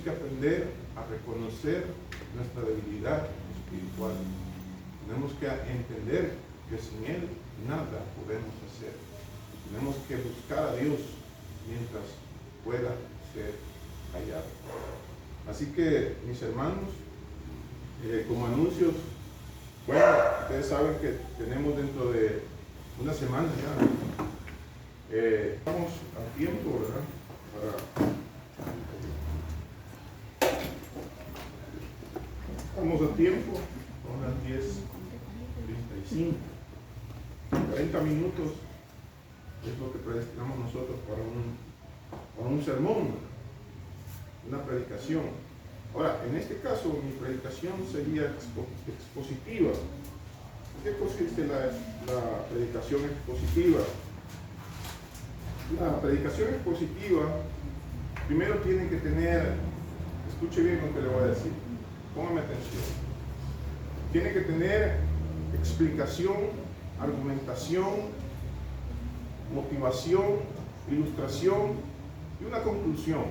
que aprender a reconocer nuestra debilidad espiritual. Tenemos que entender que sin Él nada podemos hacer. Tenemos que buscar a Dios mientras pueda ser hallado. Así que, mis hermanos, como anuncios, bueno, ustedes saben que tenemos dentro de una semana ya. Estamos a tiempo, ¿verdad? Estamos a tiempo, son las 10:35. 40 minutos es lo que predestinamos nosotros para un sermón, una predicación. Ahora, en este caso, mi predicación sería expositiva. ¿Qué consiste la predicación expositiva? La predicación expositiva primero tiene que tener, escuche bien lo que le voy a decir, póngame atención. Tiene que tener explicación, argumentación, motivación, ilustración y una conclusión.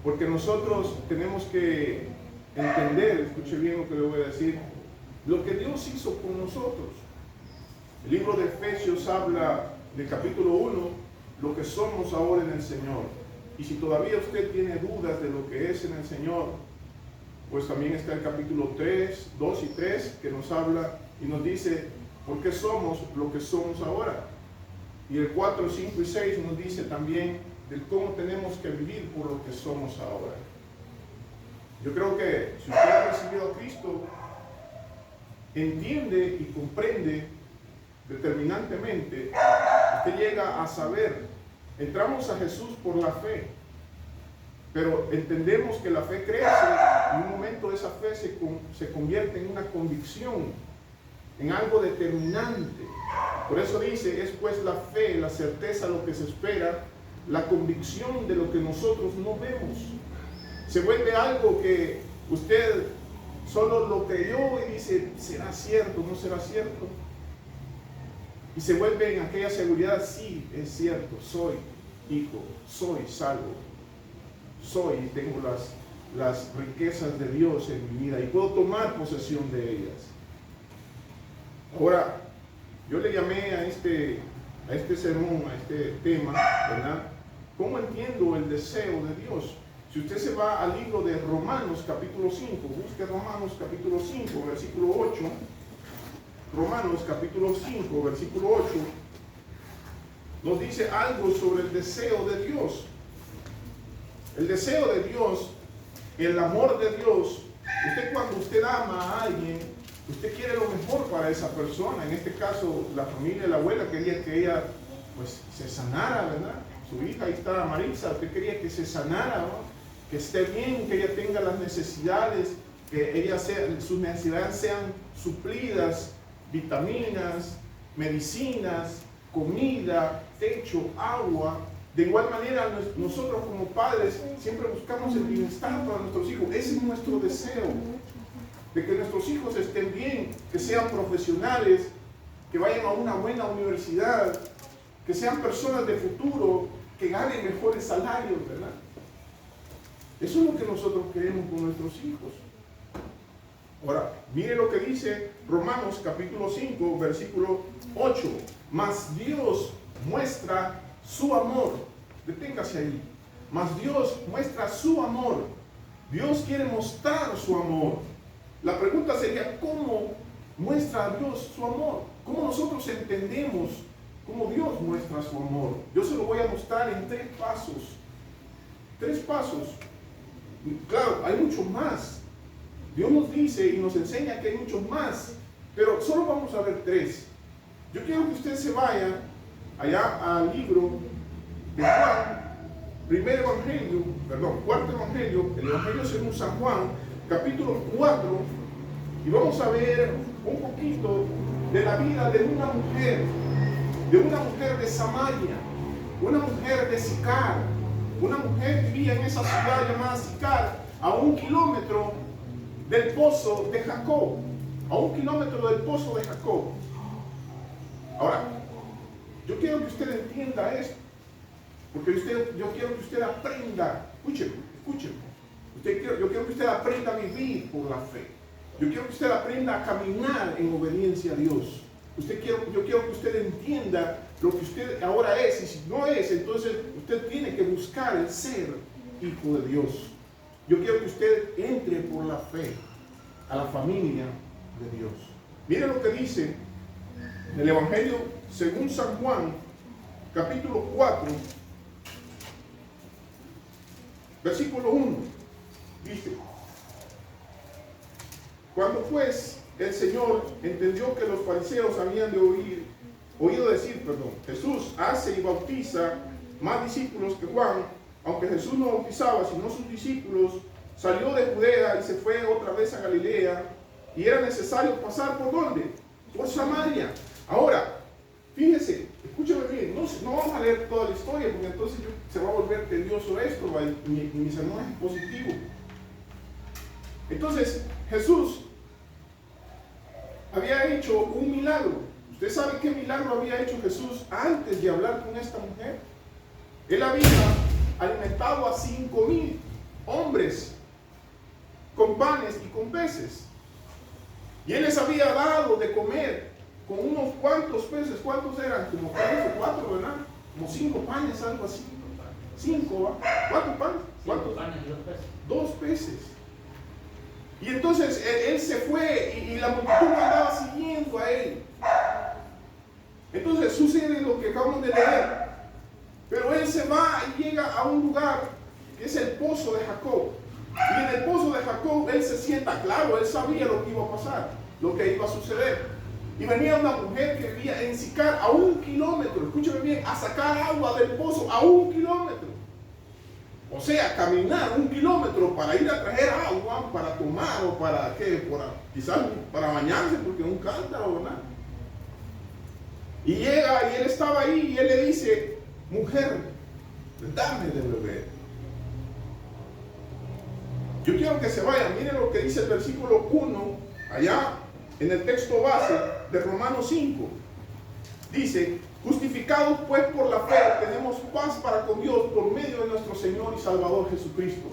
Porque nosotros tenemos que entender, escuche bien lo que le voy a decir, lo que Dios hizo con nosotros. El libro de Efesios habla del capítulo 1, lo que somos ahora en el Señor. Y si todavía usted tiene dudas de lo que es en el Señor, pues también está el capítulo 3, 2 y 3, que nos habla y nos dice por qué somos lo que somos ahora. Y el 4, 5 y 6 nos dice también de cómo tenemos que vivir por lo que somos ahora. Yo creo que si usted ha recibido a Cristo, entiende y comprende determinantemente, usted llega a saber, entramos a Jesús por la fe, pero entendemos que la fe crece y en un momento esa fe se convierte en una convicción, en algo determinante. Por eso dice, es pues la fe, la certeza de lo que se espera, la convicción de lo que nosotros no vemos. Se vuelve algo que usted solo lo creyó y dice, ¿será cierto? ¿No será cierto? Y se vuelve en aquella seguridad, sí, es cierto, soy hijo, soy salvo, soy y tengo las riquezas de Dios en mi vida y puedo tomar posesión de ellas. Ahora, yo le llamé a este sermón, a este tema, ¿verdad? ¿Cómo entiendo el deseo de Dios? Si usted se va al libro de Romanos capítulo 5, busque Romanos capítulo 5, versículo 8. Romanos capítulo 5, versículo 8, nos dice algo sobre el deseo de Dios. El deseo de Dios, el amor de Dios. Cuando usted ama a alguien, usted quiere lo mejor para esa persona. En este caso, la familia, la abuela quería que ella pues se sanara, ¿verdad? Su hija, ahí está Maritza, usted quería que se sanara, ¿no? Que esté bien, que ella tenga las necesidades, que sus necesidades sean suplidas, vitaminas, medicinas, comida, techo, agua. De igual manera, nosotros como padres siempre buscamos el bienestar para nuestros hijos. Ese es nuestro deseo, de que nuestros hijos estén bien, que sean profesionales, que vayan a una buena universidad, que sean personas de futuro, que ganen mejores salarios, ¿verdad? Eso es lo que nosotros queremos con nuestros hijos. Ahora, mire lo que dice Romanos capítulo 5, versículo 8. Mas Dios muestra su amor. Deténgase ahí. Mas Dios muestra su amor. Dios quiere mostrar su amor. La pregunta sería, ¿cómo muestra Dios su amor? ¿Cómo nosotros entendemos cómo Dios muestra su amor? Yo se lo voy a mostrar en 3 pasos. 3 pasos. Claro, hay mucho más. Dios nos dice y nos enseña que hay mucho más, pero solo vamos a ver 3. Yo quiero que usted se vaya allá al libro de Juan, cuarto evangelio, el evangelio según San Juan, capítulo 4, y vamos a ver un poquito de la vida de una mujer de Samaria, una mujer de Sicar. Una mujer vivía en esa ciudad llamada Sicar, a 1 kilómetro del pozo de Jacob. A 1 kilómetro del pozo de Jacob. Ahora, yo quiero que usted entienda esto, porque yo quiero que usted aprenda. Escuche quiero que usted aprenda a vivir por la fe. Yo quiero que usted aprenda a caminar en obediencia a Dios. Yo quiero que usted entienda lo que usted ahora es, y si no es, entonces usted tiene que buscar el ser hijo de Dios. Yo quiero que usted entre por la fe a la familia de Dios. Mire lo que dice en el Evangelio según San Juan, capítulo 4, versículo 1. Dice: cuando pues el Señor entendió que los fariseos habían oído decir, Jesús hace y bautiza más discípulos que Juan, aunque Jesús no bautizaba sino sus discípulos, salió de Judea y se fue otra vez a Galilea, y era necesario pasar ¿por dónde? Por Samaria. Ahora, fíjese, escúcheme bien, no vamos a leer toda la historia, porque entonces se va a volver tedioso esto, y mi sermón es positivo. Entonces, Jesús había hecho un milagro. ¿Usted sabe qué milagro había hecho Jesús antes de hablar con esta mujer? Él había alimentado a 5,000 hombres con panes y con peces. Y Él les había dado de comer con unos cuantos peces. ¿Cuántos eran? Como 3 o 4, ¿verdad? Como 5 panes, algo así. 5, ¿va? ¿Cuántos panes? 5 panes y 2 peces. 2 peces. Y entonces él se fue y la multitud andaba siguiendo a él. Entonces sucede lo que acabamos de leer. Pero él se va y llega a un lugar que es el pozo de Jacob. Y en el pozo de Jacob él se sienta, claro, él sabía lo que iba a pasar, lo que iba a suceder. Y venía una mujer que vivía en Sicar a 1 kilómetro, escúchame bien, a sacar agua del pozo a 1 kilómetro. O sea, caminar 1 kilómetro para ir a traer agua, para tomar o para qué, quizás para bañarse, porque es un cántaro, ¿verdad? Y llega y él estaba ahí y él le dice: mujer, dame de beber. Yo quiero que se vayan, miren lo que dice el versículo 1, allá en el texto base de Romanos 5. Dice: justificados pues por la fe, tenemos paz para con Dios por medio de nuestro Señor y Salvador Jesucristo.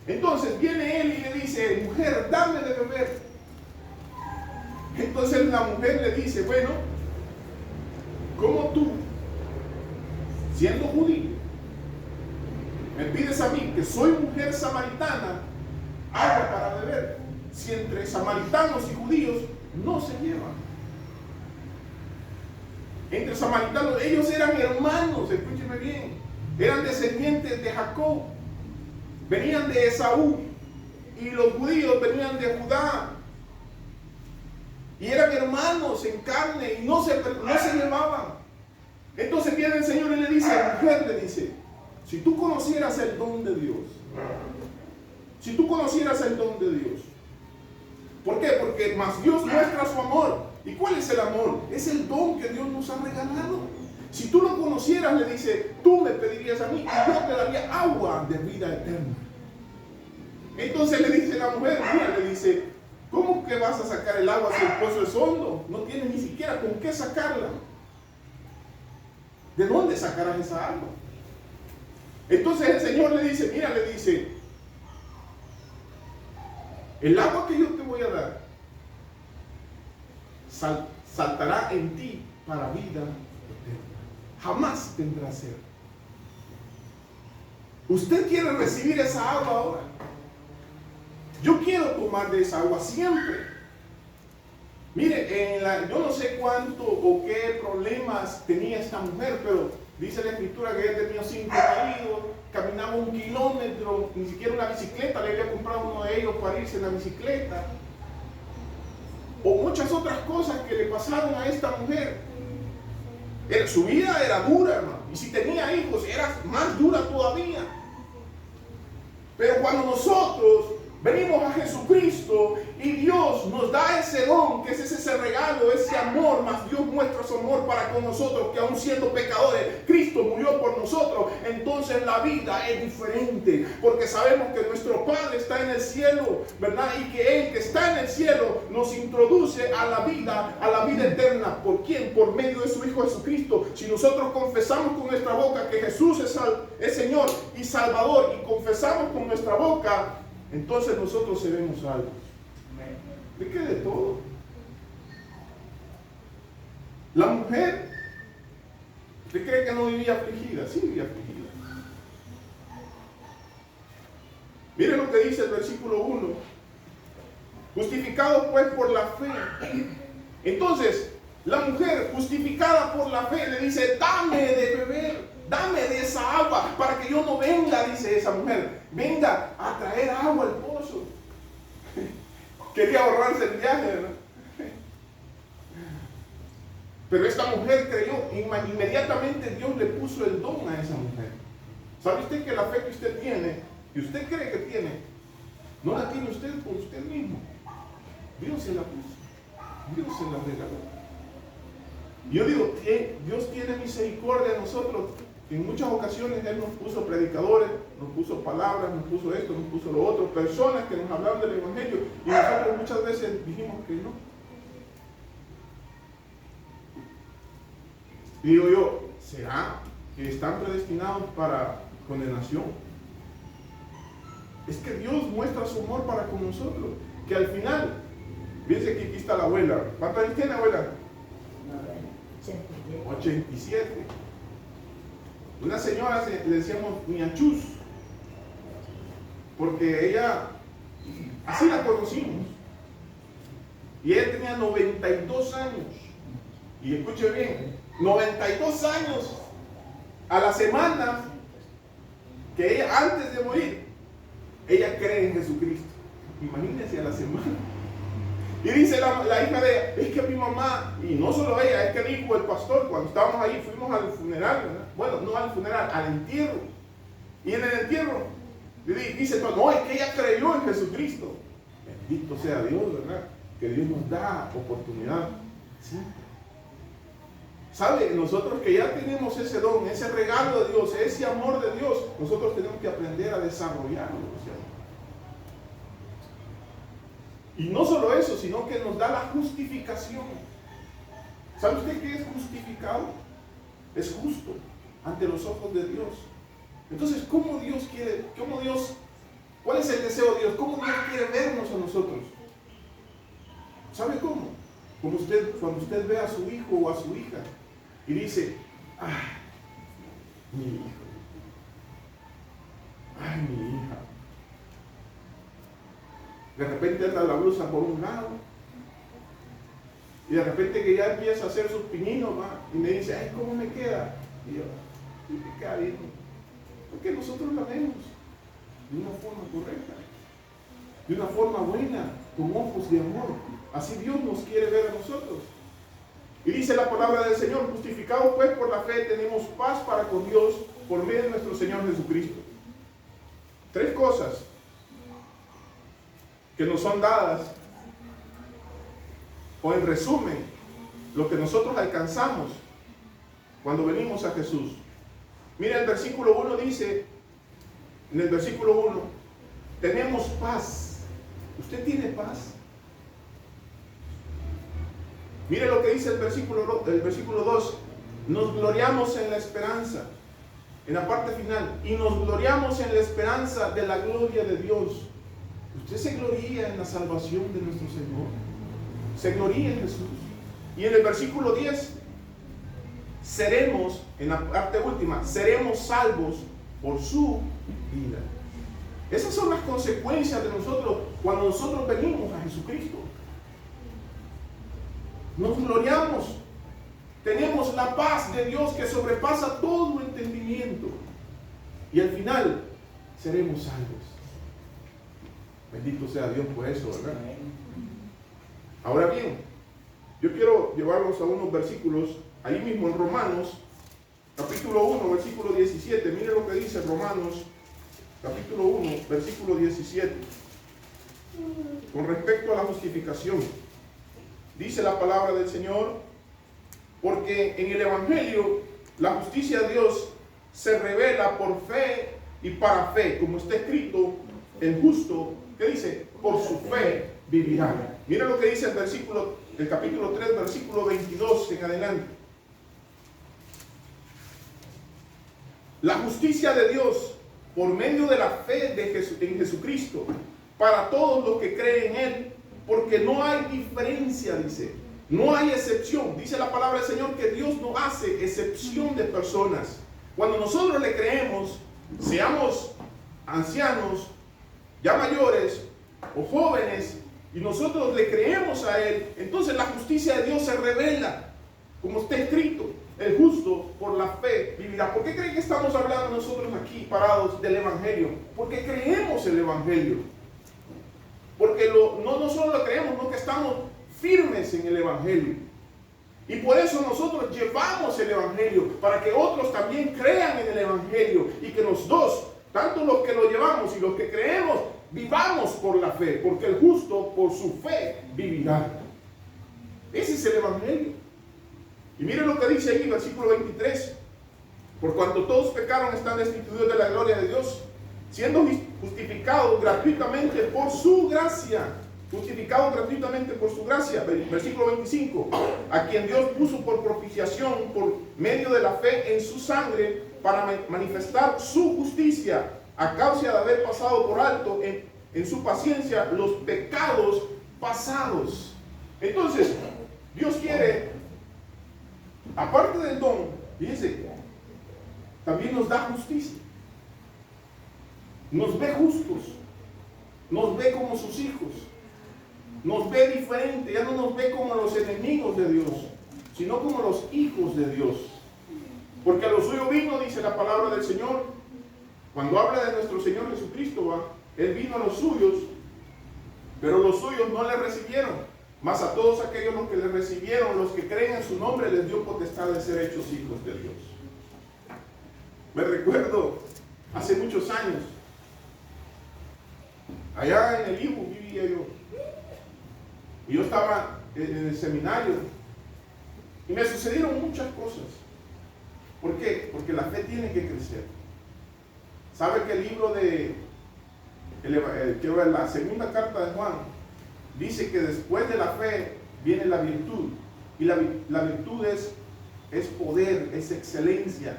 Entonces viene él y le dice: mujer, dame de beber. Entonces la mujer le dice: bueno, ¿cómo tú, siendo judío, me pides a mí, que soy mujer samaritana, agua para beber? Si entre samaritanos y judíos no se llevan. Entre samaritanos, ellos eran hermanos, escúcheme bien, eran descendientes de Jacob, venían de Esaú, y los judíos venían de Judá, y eran hermanos en carne, y no se llevaban. Entonces viene el Señor y le dice, mujer, le dice: si tú conocieras el don de Dios, si tú conocieras el don de Dios. ¿Por qué? Porque más Dios muestra su amor. ¿Y cuál es el amor? Es el don que Dios nos ha regalado. Si tú lo conocieras, le dice, tú me pedirías a mí y yo te daría agua de vida eterna. Entonces le dice la mujer, mira, le dice: ¿cómo que vas a sacar el agua si el pozo es hondo? No tienes ni siquiera con qué sacarla. ¿De dónde sacarás esa agua? Entonces el Señor le dice, mira, le dice: el agua que yo te voy a dar saltará en ti para vida eterna. Jamás tendrás sed. ¿Usted quiere recibir esa agua ahora? Yo quiero tomar de esa agua siempre. Mire, yo no sé cuánto o qué problemas tenía esta mujer, pero dice la Escritura que ella tenía 5 maridos, caminaba 1 kilómetro, ni siquiera una bicicleta, le había comprado uno de ellos para irse en la bicicleta. O muchas otras cosas que le pasaron a esta mujer. Su vida era dura, hermano, y si tenía hijos era más dura todavía. Pero cuando nosotros venimos a Jesucristo y Dios nos da ese don, que es ese regalo, ese amor, más Dios muestra su amor para con nosotros, que aún siendo pecadores, Cristo murió por nosotros. Entonces la vida es diferente, porque sabemos que nuestro Padre está en el cielo, ¿verdad? Y que Él que está en el cielo nos introduce a la vida eterna. ¿Por quién? Por medio de su Hijo Jesucristo. Si nosotros confesamos con nuestra boca que Jesús es Señor y Salvador, y confesamos con nuestra boca entonces nosotros seremos salvos. ¿De qué? De todo. La mujer, ¿usted cree que no vivía afligida? Sí vivía afligida. Mire lo que dice el versículo 1. Justificado pues por la fe. Entonces, la mujer justificada por la fe le dice, dame de beber, dame de esa agua, para que yo no venga, dice esa mujer, venga a traer agua al pozo. Quería ahorrarse el viaje, ¿verdad? Pero esta mujer creyó, inmediatamente Dios le puso el don a esa mujer. ¿Sabe usted que la fe que usted tiene, que usted cree que tiene, no la tiene usted por usted mismo? Dios se la puso, Dios se la regaló. Yo digo que Dios tiene misericordia de nosotros. En muchas ocasiones Él nos puso predicadores, nos puso palabras, nos puso esto, nos puso lo otro, personas que nos hablaban del Evangelio, y nosotros muchas veces dijimos que no. Digo yo, ¿será que están predestinados para condenación? Es que Dios muestra su amor para con nosotros, que al final, fíjense que aquí está la abuela. ¿Cuántos años tiene, abuela? 87. Una señora le decíamos Miachus, porque ella, así la conocimos, y ella tenía 92 años, y escuche bien, 92 años a la semana que ella, antes de morir, ella cree en Jesucristo. Imagínense, a la semana. Y dice la hija de ella, es que mi mamá, y no solo ella, es que dijo el pastor, cuando estábamos ahí, fuimos al funeral, ¿verdad? Bueno, no al funeral, al entierro. Y en el entierro, dice, no, es que ella creyó en Jesucristo. Bendito sea Dios, ¿verdad? Que Dios nos da oportunidad. ¿Sí? ¿Sabe? Nosotros que ya tenemos ese don, ese regalo de Dios, ese amor de Dios, nosotros tenemos que aprender a desarrollarlo. ¿Sí? Y no solo eso, sino que nos da la justificación. ¿Sabe usted qué es justificado? Es justo ante los ojos de Dios. Entonces, ¿cómo Dios quiere, cuál es el deseo de Dios? ¿Cómo Dios quiere vernos a nosotros? ¿Sabe cómo? Como cuando usted ve a su hijo o a su hija y dice, ay, mi hijo, ay, mi hija. De repente anda la blusa por un lado, y de repente que ya empieza a hacer sus pininos, ¿va? Y me dice, ay, ¿cómo me queda? Y yo, me queda bien. Porque nosotros la vemos de una forma correcta, de una forma buena, con ojos de amor. Así Dios nos quiere ver a nosotros. Y dice la palabra del Señor, justificados pues por la fe, tenemos paz para con Dios por medio de nuestro Señor Jesucristo. 3 cosas que nos son dadas, o en resumen, lo que nosotros alcanzamos cuando venimos a Jesús. Mira, el versículo 1 dice, en el versículo 1, tenemos paz. ¿Usted tiene paz? Mire lo que dice el versículo 2, nos gloriamos en la esperanza, en la parte final, y nos gloriamos en la esperanza de la gloria de Dios. ¿Usted se gloría en la salvación de nuestro Señor? ¿Se gloría en Jesús? Y en el versículo 10, seremos, en la parte última, seremos salvos por su vida. Esas son las consecuencias de nosotros cuando nosotros venimos a Jesucristo. Nos gloriamos, tenemos la paz de Dios que sobrepasa todo entendimiento, y al final seremos salvos. Bendito sea Dios por eso, ¿verdad? Ahora bien, yo quiero llevarlos a unos versículos, ahí mismo en Romanos, capítulo 1, versículo 17. Mire lo que dice Romanos, capítulo 1, versículo 17. Con respecto a la justificación, dice la palabra del Señor, porque en el Evangelio la justicia de Dios se revela por fe y para fe, como está escrito, el justo, ¿qué dice? Por su fe vivirá. Mira lo que dice el versículo, el capítulo 3, versículo 22 en adelante. La justicia de Dios por medio de la fe en Jesucristo, para todos los que creen en Él, porque no hay diferencia, dice, no hay excepción. Dice la palabra del Señor que Dios no hace excepción de personas. Cuando nosotros le creemos, seamos ancianos, ya mayores o jóvenes, y nosotros le creemos a Él, entonces la justicia de Dios se revela, como está escrito: el justo por la fe vivirá. ¿Por qué creen que estamos hablando nosotros aquí parados del Evangelio? Porque creemos el Evangelio. Porque no solo lo creemos, no, que estamos firmes en el Evangelio. Y por eso nosotros llevamos el Evangelio, para que otros también crean en el Evangelio, y que los dos, tanto los que lo llevamos y los que creemos, vivamos por la fe, porque el justo por su fe vivirá. Ese es el Evangelio. Y miren lo que dice ahí, versículo 23: por cuanto todos pecaron, están destituidos de la gloria de Dios, siendo justificados gratuitamente por su gracia. Justificados gratuitamente por su gracia. Versículo 25: a quien Dios puso por propiciación por medio de la fe en su sangre, para manifestar su justicia, a causa de haber pasado por alto en su paciencia los pecados pasados. Entonces, Dios quiere, aparte del don, fíjense, también nos da justicia. Nos ve justos, nos ve como sus hijos, nos ve diferente. Ya no nos ve como los enemigos de Dios, sino como los hijos de Dios. Porque a lo suyo vino, dice la palabra del Señor, cuando habla de nuestro Señor Jesucristo, Él vino a los suyos, pero los suyos no le recibieron. Mas a todos aquellos los que le recibieron, los que creen en su nombre, les dio potestad de ser hechos hijos de Dios. Me recuerdo, hace muchos años, allá en el Ibu vivía yo. Y yo estaba en el seminario, y me sucedieron muchas cosas. ¿Por qué? Porque la fe tiene que crecer. ¿Sabe que el libro de la segunda carta de Juan dice que después de la fe viene la virtud? Y la virtud es poder, es excelencia,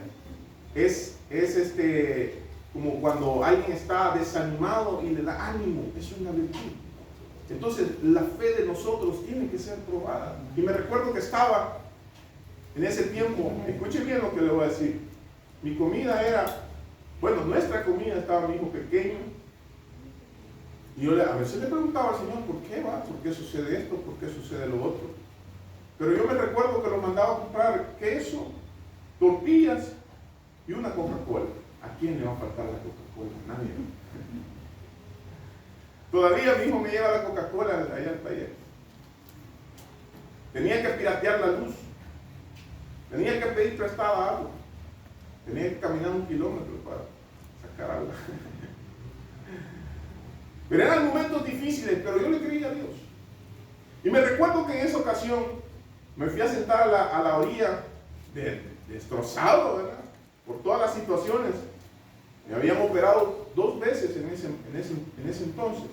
es como cuando alguien está desanimado y le da ánimo. Eso es una virtud. Entonces la fe de nosotros tiene que ser probada. Y me recuerdo que estaba en ese tiempo, escuchen bien lo que le voy a decir. Mi comida era, bueno, nuestra comida, estaba mi hijo pequeño, y yo a veces le preguntaba al Señor: ¿por qué va? ¿Por qué sucede esto? ¿Por qué sucede lo otro? Pero yo me recuerdo que lo mandaba a comprar queso, tortillas y una Coca-Cola. ¿A quién le va a faltar la Coca-Cola? Nadie. Todavía mi hijo me lleva la Coca-Cola allá al taller. Tenía que piratear la luz. Tenía que pedir prestada agua. Tenía que caminar 1 kilómetro para sacar agua. Pero eran momentos difíciles, pero yo le creía a Dios. Y me recuerdo que en esa ocasión me fui a sentar a la orilla, destrozado, ¿verdad?, por todas las situaciones. Me habían operado 2 veces en ese entonces.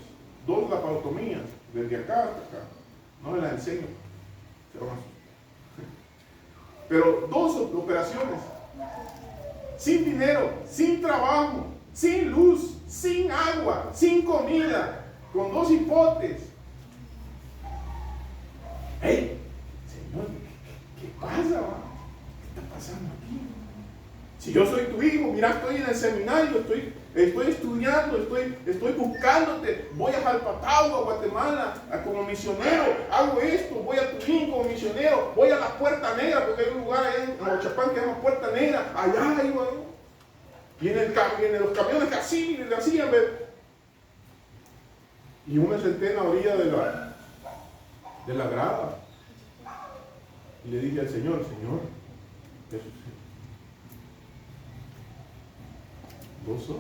2 laparotomías, desde acá hasta acá. No me las enseño. Pero 2 operaciones. Sin dinero, sin trabajo, sin luz, sin agua, sin comida, con 2 hipotes. ¡Hey! Señor, ¿qué pasa? ¿Qué está pasando aquí? Si yo soy tu hijo, mira, estoy en el seminario, estoy estudiando, estoy buscándote, voy a Jalpatagua, Guatemala, como misionero, hago esto, voy a Turín como misionero, voy a la Puerta Negra, porque hay un lugar ahí en Ochapán que se llama Puerta Negra, allá iba yo. Y en los camiones así, en vez. Y yo me senté en la orilla de la grada. Y le dije al Señor: Señor, ¿qué sucede? ¿Vos sos?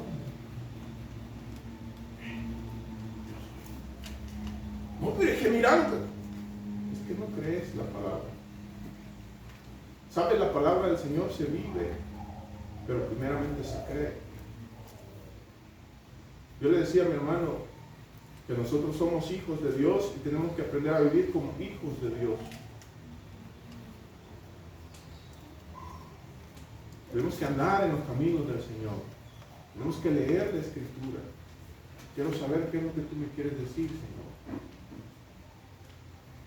No, pero es que mirando. Es que no crees la palabra. ¿Sabes? La palabra del Señor se vive, pero primeramente se cree. Yo le decía a mi hermano que nosotros somos hijos de Dios y tenemos que aprender a vivir como hijos de Dios. Tenemos que andar en los caminos del Señor. Tenemos que leer la Escritura. Quiero saber qué es lo que tú me quieres decir, Señor.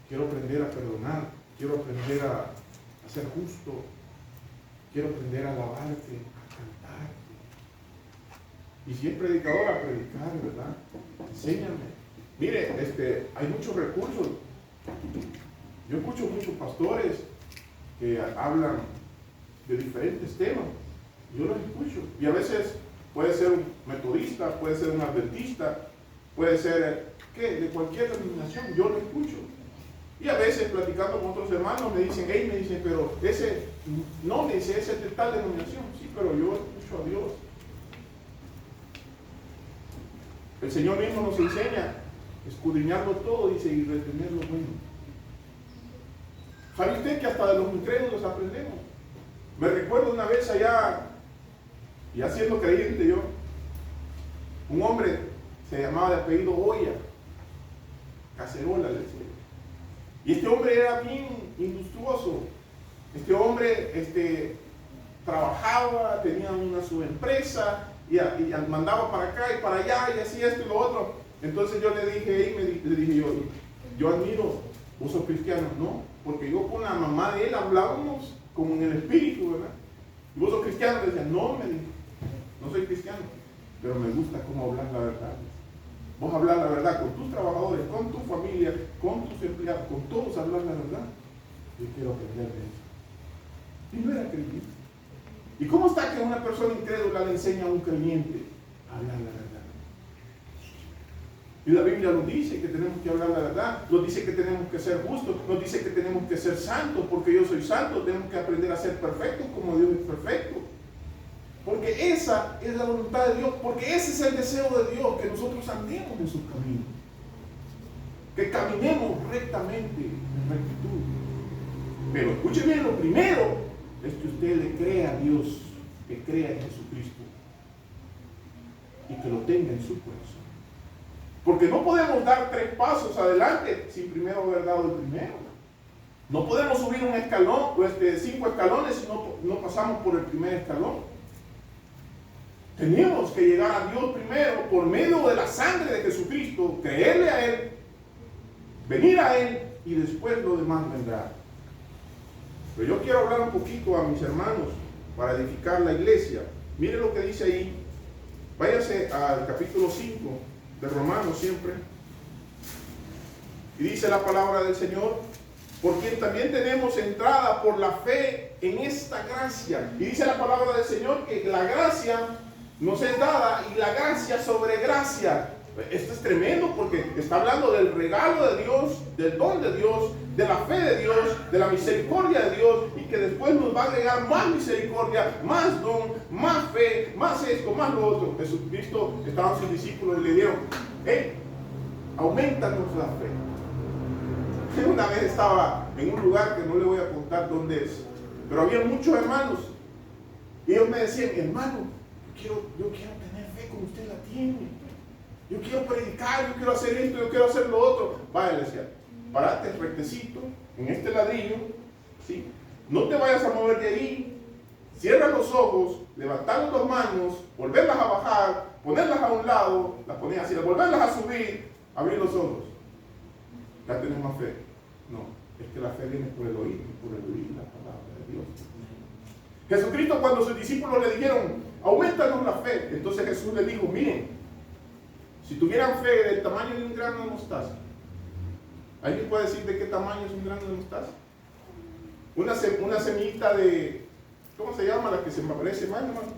Quiero aprender a perdonar. Quiero aprender a ser justo. Quiero aprender a alabarte, a cantarte. Y si es predicador, a predicar, ¿verdad? Enséñame. Mire, hay muchos recursos. Yo escucho muchos pastores que hablan de diferentes temas. Yo los escucho. Y a veces puede ser un metodista, puede ser un adventista, puede ser, ¿qué? De cualquier denominación. Yo lo escucho. Y a veces platicando con otros hermanos me dicen, pero ese, no, me dice, ese es de tal denominación. Sí, pero yo escucho a Dios. El Señor mismo nos enseña escudriñarlo todo, dice, y retener lo bueno. ¿Sabe usted que hasta de los incrédulos aprendemos? Me recuerdo una vez allá, ya siendo creyente yo, un hombre se llamaba de apellido Oya, Cacerola, le decía. Y este hombre era bien industrioso. Este hombre trabajaba, tenía una subempresa y mandaba para acá y para allá y hacía esto y lo otro. Entonces yo le dije, yo admiro, vos sos cristiano, ¿no? Porque yo con la mamá de él hablábamos como en el espíritu, ¿verdad? Y vos sos cristiano, le decía, no, me dijo, no soy cristiano, pero me gusta cómo hablar la verdad. Vos hablar la verdad con tus trabajadores, con tu familia, con tus empleados, con todos hablar la verdad. Yo quiero aprender de eso. Y no era creyente. ¿Y cómo está que una persona incrédula le enseña a un creyente a hablar la verdad? Y la Biblia nos dice que tenemos que hablar la verdad, nos dice que tenemos que ser justos, nos dice que tenemos que ser santos, porque yo soy santo, tenemos que aprender a ser perfectos como Dios es perfecto. Porque esa es la voluntad de Dios, porque ese es el deseo de Dios, que nosotros andemos en sus caminos, que caminemos rectamente en rectitud. Pero escuche bien, lo primero es que usted le crea a Dios, que crea en Jesucristo y que lo tenga en su corazón. Porque no podemos dar 3 pasos adelante sin primero haber dado el primero. No podemos subir un escalón, 5 escalones si no pasamos por el primer escalón. Tenemos que llegar a Dios primero por medio de la sangre de Jesucristo, creerle a Él, venir a Él y después lo demás vendrá. Pero yo quiero hablar un poquito a mis hermanos para edificar la iglesia. Mire lo que dice ahí. Váyase al capítulo 5 de Romanos siempre. Y dice la palabra del Señor, por quien también tenemos entrada por la fe en esta gracia. Y dice la palabra del Señor que la gracia nos es dada y la gracia sobre gracia. Esto es tremendo porque está hablando del regalo de Dios, del don de Dios, de la fe de Dios, de la misericordia de Dios, y que después nos va a agregar más misericordia, más don, más fe, más esto, más lo otro. Jesucristo, estaban sus discípulos y le dijeron, aumentanos la fe. Una vez estaba en un lugar que no le voy a contar dónde es, pero había muchos hermanos y ellos me decían, hermano, yo quiero tener fe como usted la tiene. Yo quiero predicar, yo quiero hacer esto, yo quiero hacer lo otro. Vaya, le decía, parate rectecito en este ladrillo, ¿sí? No te vayas a mover de ahí. Cierra los ojos, levantar las manos, volverlas a bajar, ponerlas a un lado, las ponías así, volverlas a subir, abrir los ojos. Ya tenés más fe. No, es que la fe viene por el oír la palabra de Dios. Jesucristo, cuando sus discípulos le dijeron, aumentanos la fe, entonces Jesús le dijo, miren, si tuvieran fe del tamaño de un grano de mostaza, ¿alguien puede decir de qué tamaño es un grano de mostaza? Una semillita de, ¿cómo se llama la que se me parece más, hermano?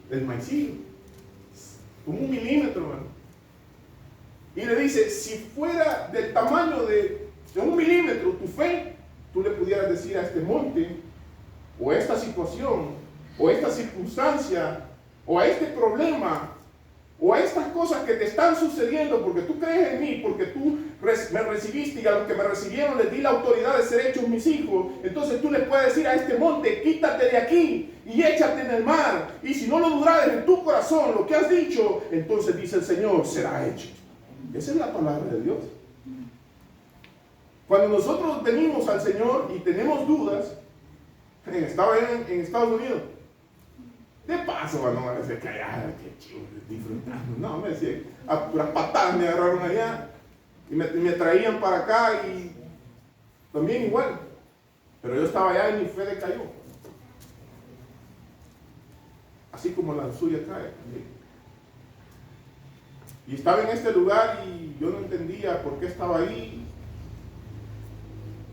El maicillo, como 1 milímetro, hermano. Y le dice, si fuera del tamaño de 1 milímetro tu fe, tú le pudieras decir a este monte, o a esta situación, o a esta circunstancia, o a este problema, o a estas cosas que te están sucediendo porque tú crees en mí, porque tú me recibiste y a los que me recibieron les di la autoridad de ser hechos mis hijos. Entonces tú les puedes decir a este monte, quítate de aquí y échate en el mar. Y si no lo dudares en tu corazón lo que has dicho, entonces dice el Señor, será hecho. Esa es la palabra de Dios. Cuando nosotros venimos al Señor y tenemos dudas, estaba en Estados Unidos, de paso, no me decía que allá, qué chido, disfrutando. No, me decía, a puras patadas me agarraron allá y me traían para acá y también igual. Pero yo estaba allá y mi fe decayó. Así como la suya cae. Y estaba en este lugar y yo no entendía por qué estaba ahí.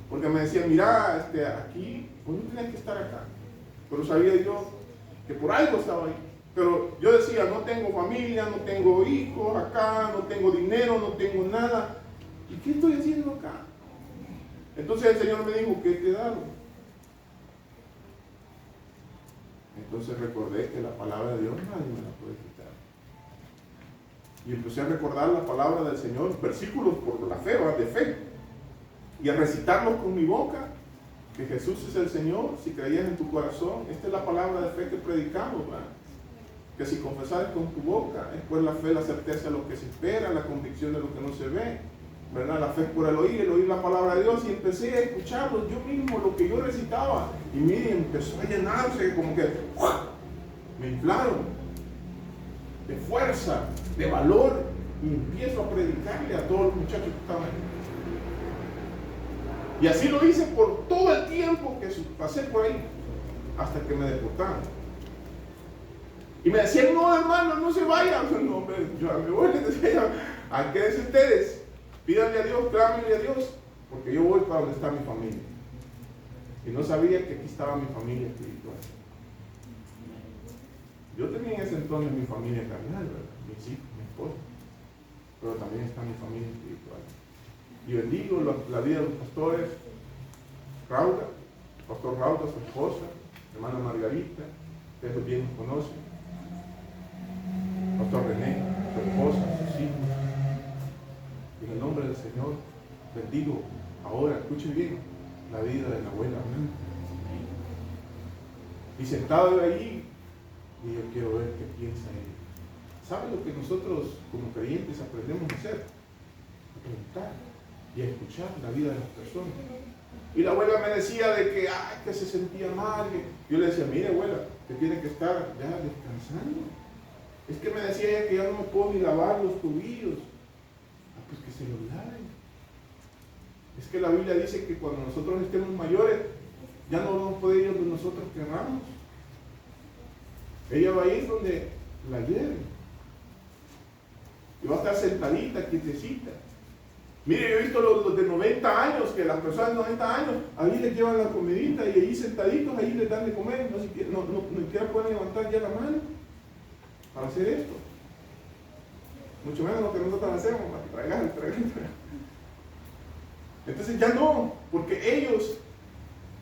Porque me decían, mira, aquí, pues no tenías que estar acá. Pero sabía yo que por algo estaba ahí. Pero yo decía, no tengo familia, no tengo hijos acá, no tengo dinero, no tengo nada. ¿Y qué estoy haciendo acá? Entonces el Señor me dijo, ¿qué te he dado? Entonces recordé que la palabra de Dios nadie me la puede quitar. Y empecé a recordar la palabra del Señor, versículos por la fe, de fe. Y a recitarlos con mi boca, que Jesús es el Señor, si creías en tu corazón. Esta es la palabra de fe que predicamos, ¿verdad? Que si confesares con tu boca, es pues la fe, la certeza de lo que se espera, la convicción de lo que no se ve, ¿verdad? La fe es por el oír la palabra de Dios. Y empecé a escucharlo yo mismo, lo que yo recitaba. Y mire, empezó a llenarse, como que me inflaron de fuerza, de valor. Y empiezo a predicarle a todos los muchachos que estaban ahí. Y así lo hice por todo el tiempo que pasé por ahí, hasta que me deportaron. Y me decían, no hermano, no se vayan. No, hombre, yo me voy, les decía yo, quédense ustedes, pídanle a Dios, clámenle a Dios, porque yo voy para donde está mi familia. Y no sabía que aquí estaba mi familia espiritual. Yo tenía en ese entonces mi familia carnal, ¿verdad? Mis hijos, mi esposa, pero también está mi familia espiritual. Y bendigo la vida de los pastores, Pastor Rauda, su esposa, hermana Margarita, ustedes bien nos conocen, Pastor René, su esposa, sus hijos. Y en el nombre del Señor, bendigo ahora, escuchen bien, la vida de la abuela Blanca. Y sentado allí, y yo quiero ver qué piensa ella. ¿Sabe lo que nosotros como creyentes aprendemos a hacer? A preguntar y a escuchar la vida de las personas. Y la abuela me decía de que se sentía mal. Yo le decía, mire abuela, que tiene que estar ya descansando. Es que me decía ella que ya no me puedo ni lavar los tobillos. Pues que se los laven. Es que la Biblia dice que cuando nosotros estemos mayores, ya no vamos a poder ir donde nosotros queramos. Ella va a ir donde la lleven. Y va a estar sentadita, quietecita. Mire, yo he visto los de 90 años, que las personas de 90 años, ahí les llevan la comidita y ahí sentaditos, ahí les dan de comer, no siquiera pueden levantar ya la mano para hacer esto. Mucho menos lo que nosotros hacemos, para tragar. Entonces ya no, porque ellos,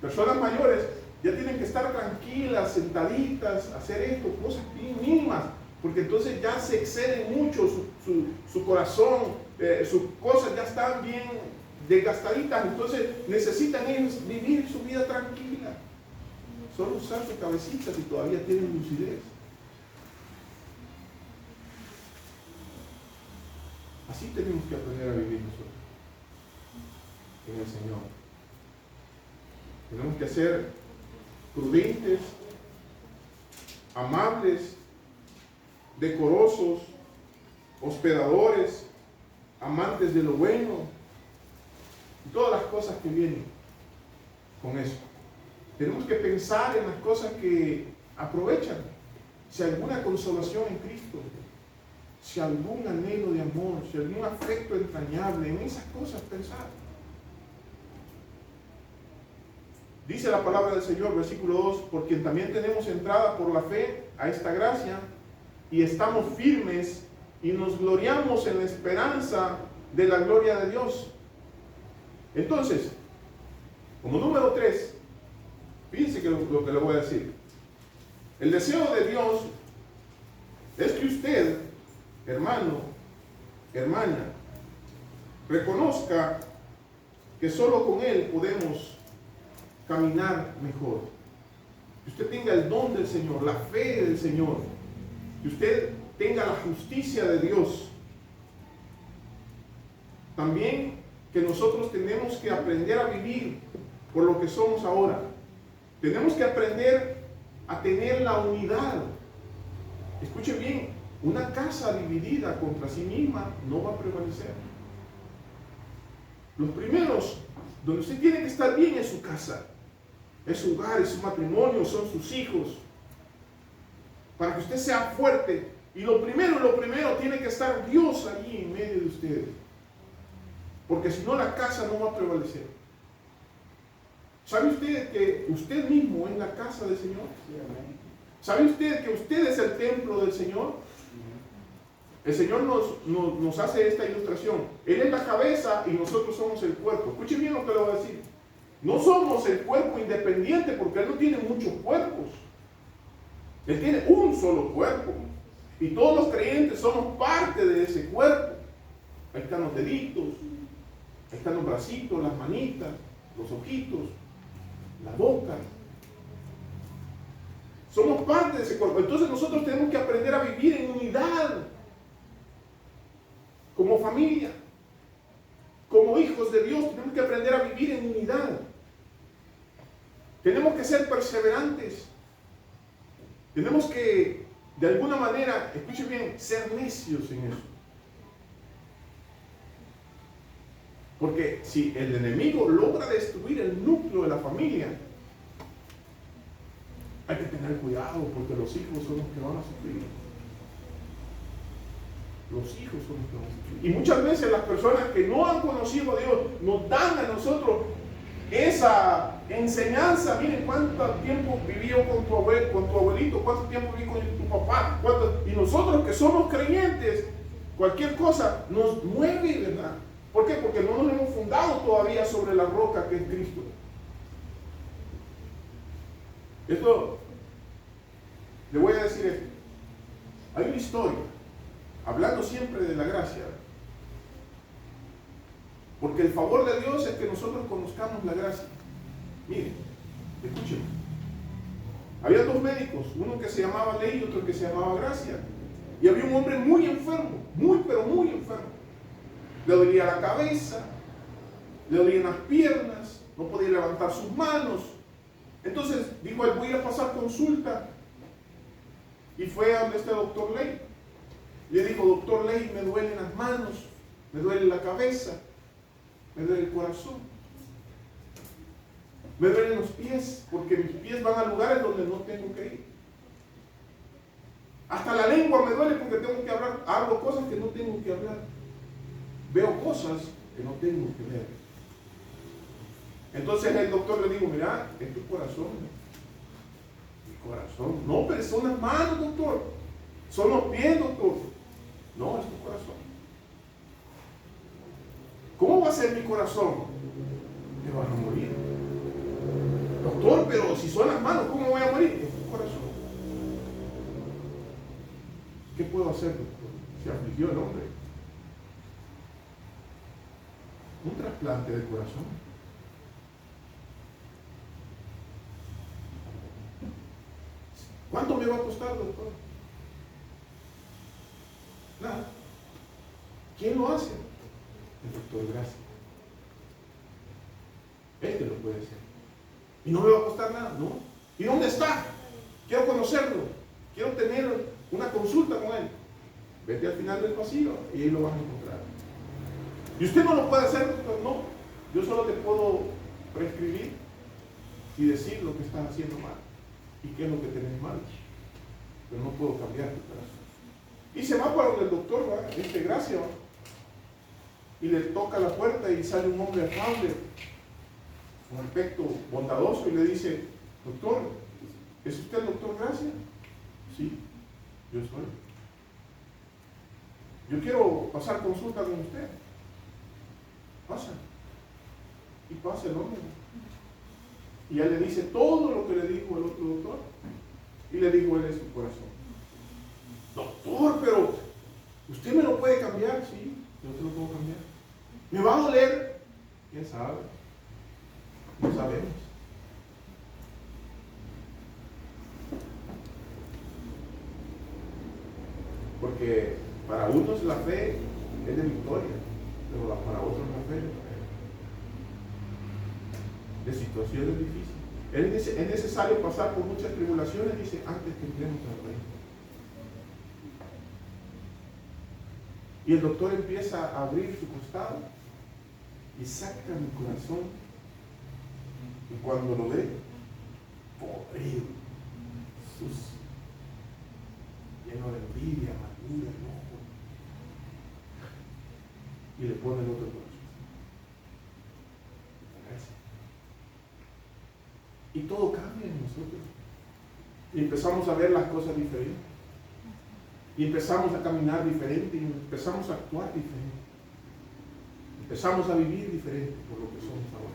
personas mayores, ya tienen que estar tranquilas, sentaditas, hacer esto, cosas bien mínimas, porque entonces ya se excede mucho su corazón, sus cosas ya están bien desgastaditas, entonces necesitan ellos vivir su vida tranquila, solo usar su cabecita si todavía tienen lucidez. Así tenemos que aprender a vivir nosotros en el Señor. Tenemos que ser prudentes, amables, decorosos, hospedadores, amantes de lo bueno, y todas las cosas que vienen con eso. Tenemos que pensar en las cosas que aprovechan, si hay alguna consolación en Cristo, si algún anhelo de amor, si algún afecto entrañable, en esas cosas pensar. Dice la palabra del Señor, versículo 2, por quien también tenemos entrada por la fe a esta gracia, y estamos firmes y nos gloriamos en la esperanza de la gloria de Dios. Entonces, como número 3, fíjense que lo que le voy a decir. El deseo de Dios es que usted, hermano, hermana, reconozca que solo con Él podemos caminar mejor. Que usted tenga el don del Señor, la fe del Señor, que usted tenga la justicia de Dios. También que nosotros tenemos que aprender a vivir por lo que somos ahora. Tenemos que aprender a tener la unidad Escuche bien, una casa dividida contra sí misma no va a prevalecer. Los primeros, donde usted tiene que estar bien, es su casa, es su hogar, es su matrimonio, son sus hijos. Para que usted sea fuerte. Y lo primero, tiene que estar Dios allí en medio de ustedes. Porque si no, la casa no va a prevalecer. ¿Sabe usted que usted mismo es la casa del Señor? ¿Sabe usted que usted es el templo del Señor? El Señor nos hace esta ilustración. Él es la cabeza y nosotros somos el cuerpo. Escuche bien lo que le voy a decir. No somos el cuerpo independiente porque Él no tiene muchos cuerpos. Él tiene un solo cuerpo. Y todos los creyentes somos parte de ese cuerpo. Ahí están los deditos, ahí están los bracitos, las manitas, los ojitos, la boca. Somos parte de ese cuerpo. Entonces nosotros tenemos que aprender a vivir en unidad. Como familia. Como hijos de Dios tenemos que aprender a vivir en unidad. Tenemos que ser perseverantes. Tenemos que, de alguna manera, escuchen bien, ser necios en eso. Porque si el enemigo logra destruir el núcleo de la familia, hay que tener cuidado porque los hijos son los que van a sufrir. Los hijos son los que van a sufrir. Y muchas veces las personas que no han conocido a Dios nos dan a nosotros esa enseñanza. Miren cuánto tiempo viví yo con tu abuelito, cuánto tiempo viví con tu papá, y nosotros que somos creyentes, cualquier cosa nos mueve, ¿verdad? ¿Por qué? Porque no nos hemos fundado todavía sobre la roca que es Cristo. Esto, le voy a decir esto. Hay una historia, hablando siempre de la gracia, porque el favor de Dios es que nosotros conozcamos la gracia. Miren, escuchen. Había dos médicos, uno que se llamaba Ley y otro que se llamaba Gracia. Y había un hombre muy enfermo, pero muy enfermo. Le dolía la cabeza, le dolían las piernas, no podía levantar sus manos. Entonces dijo, voy a ir a pasar consulta. Y fue a donde está el doctor Ley. Le dijo, doctor Ley, me duelen las manos, me duele la cabeza, me duele el corazón, me duelen los pies, porque mis pies van a lugares donde no tengo que ir. Hasta la lengua me duele porque tengo que hablar, hablo cosas que no tengo que hablar. Veo cosas que no tengo que ver. Entonces el doctor le dijo, mira, es tu corazón. Mi corazón. No, pero son las manos, doctor. Son los pies, doctor. No, es tu corazón. ¿Cómo va a ser mi corazón? Me van a morir. Doctor, pero si son las manos, ¿cómo voy a morir? Es tu corazón. ¿Qué puedo hacer, doctor? Se afligió el hombre. Un trasplante del corazón. ¿Cuánto me va a costar, doctor? Nada. ¿Quién lo hace? El doctor Gracia. Este lo puede hacer. Y no me va a costar nada, ¿no? ¿Y dónde está? Quiero conocerlo. Quiero tener una consulta con él. Vete al final del pasillo y ahí lo vas a encontrar. ¿Y usted no lo puede hacer, doctor? No. Yo solo te puedo prescribir y decir lo que estás haciendo mal y qué es lo que tenés mal. Pero no puedo cambiar tu corazón. Y se va para donde el doctor, ¿va? Gracia, ¿va? Y le toca la puerta y sale un hombre afable, con aspecto bondadoso, y le dice, doctor, ¿es usted el doctor Gracia? Sí, yo soy. Yo quiero pasar consulta con usted. Pasa. Y pasa el hombre. Y ya le dice todo lo que le dijo el otro doctor. Y le dijo él en su corazón. Doctor, pero ¿usted me lo puede cambiar? Sí, yo te lo puedo cambiar. ¿Me va a doler? ¿Quién sabe? No sabemos. Porque para unos la fe es de victoria, pero para otros la fe de situaciones difíciles. Es necesario pasar por muchas tribulaciones, dice, antes que entremos al reino. Y el doctor empieza a abrir su costado y saca mi corazón. Y cuando lo ve, podrido, sucio, lleno de envidia, amargura, enojo, y le pone el otro corazón. Y todo cambia en nosotros. Y empezamos a ver las cosas diferentes. Y empezamos a caminar diferente. Y empezamos a actuar diferente. Empezamos a vivir diferente por lo que somos ahora.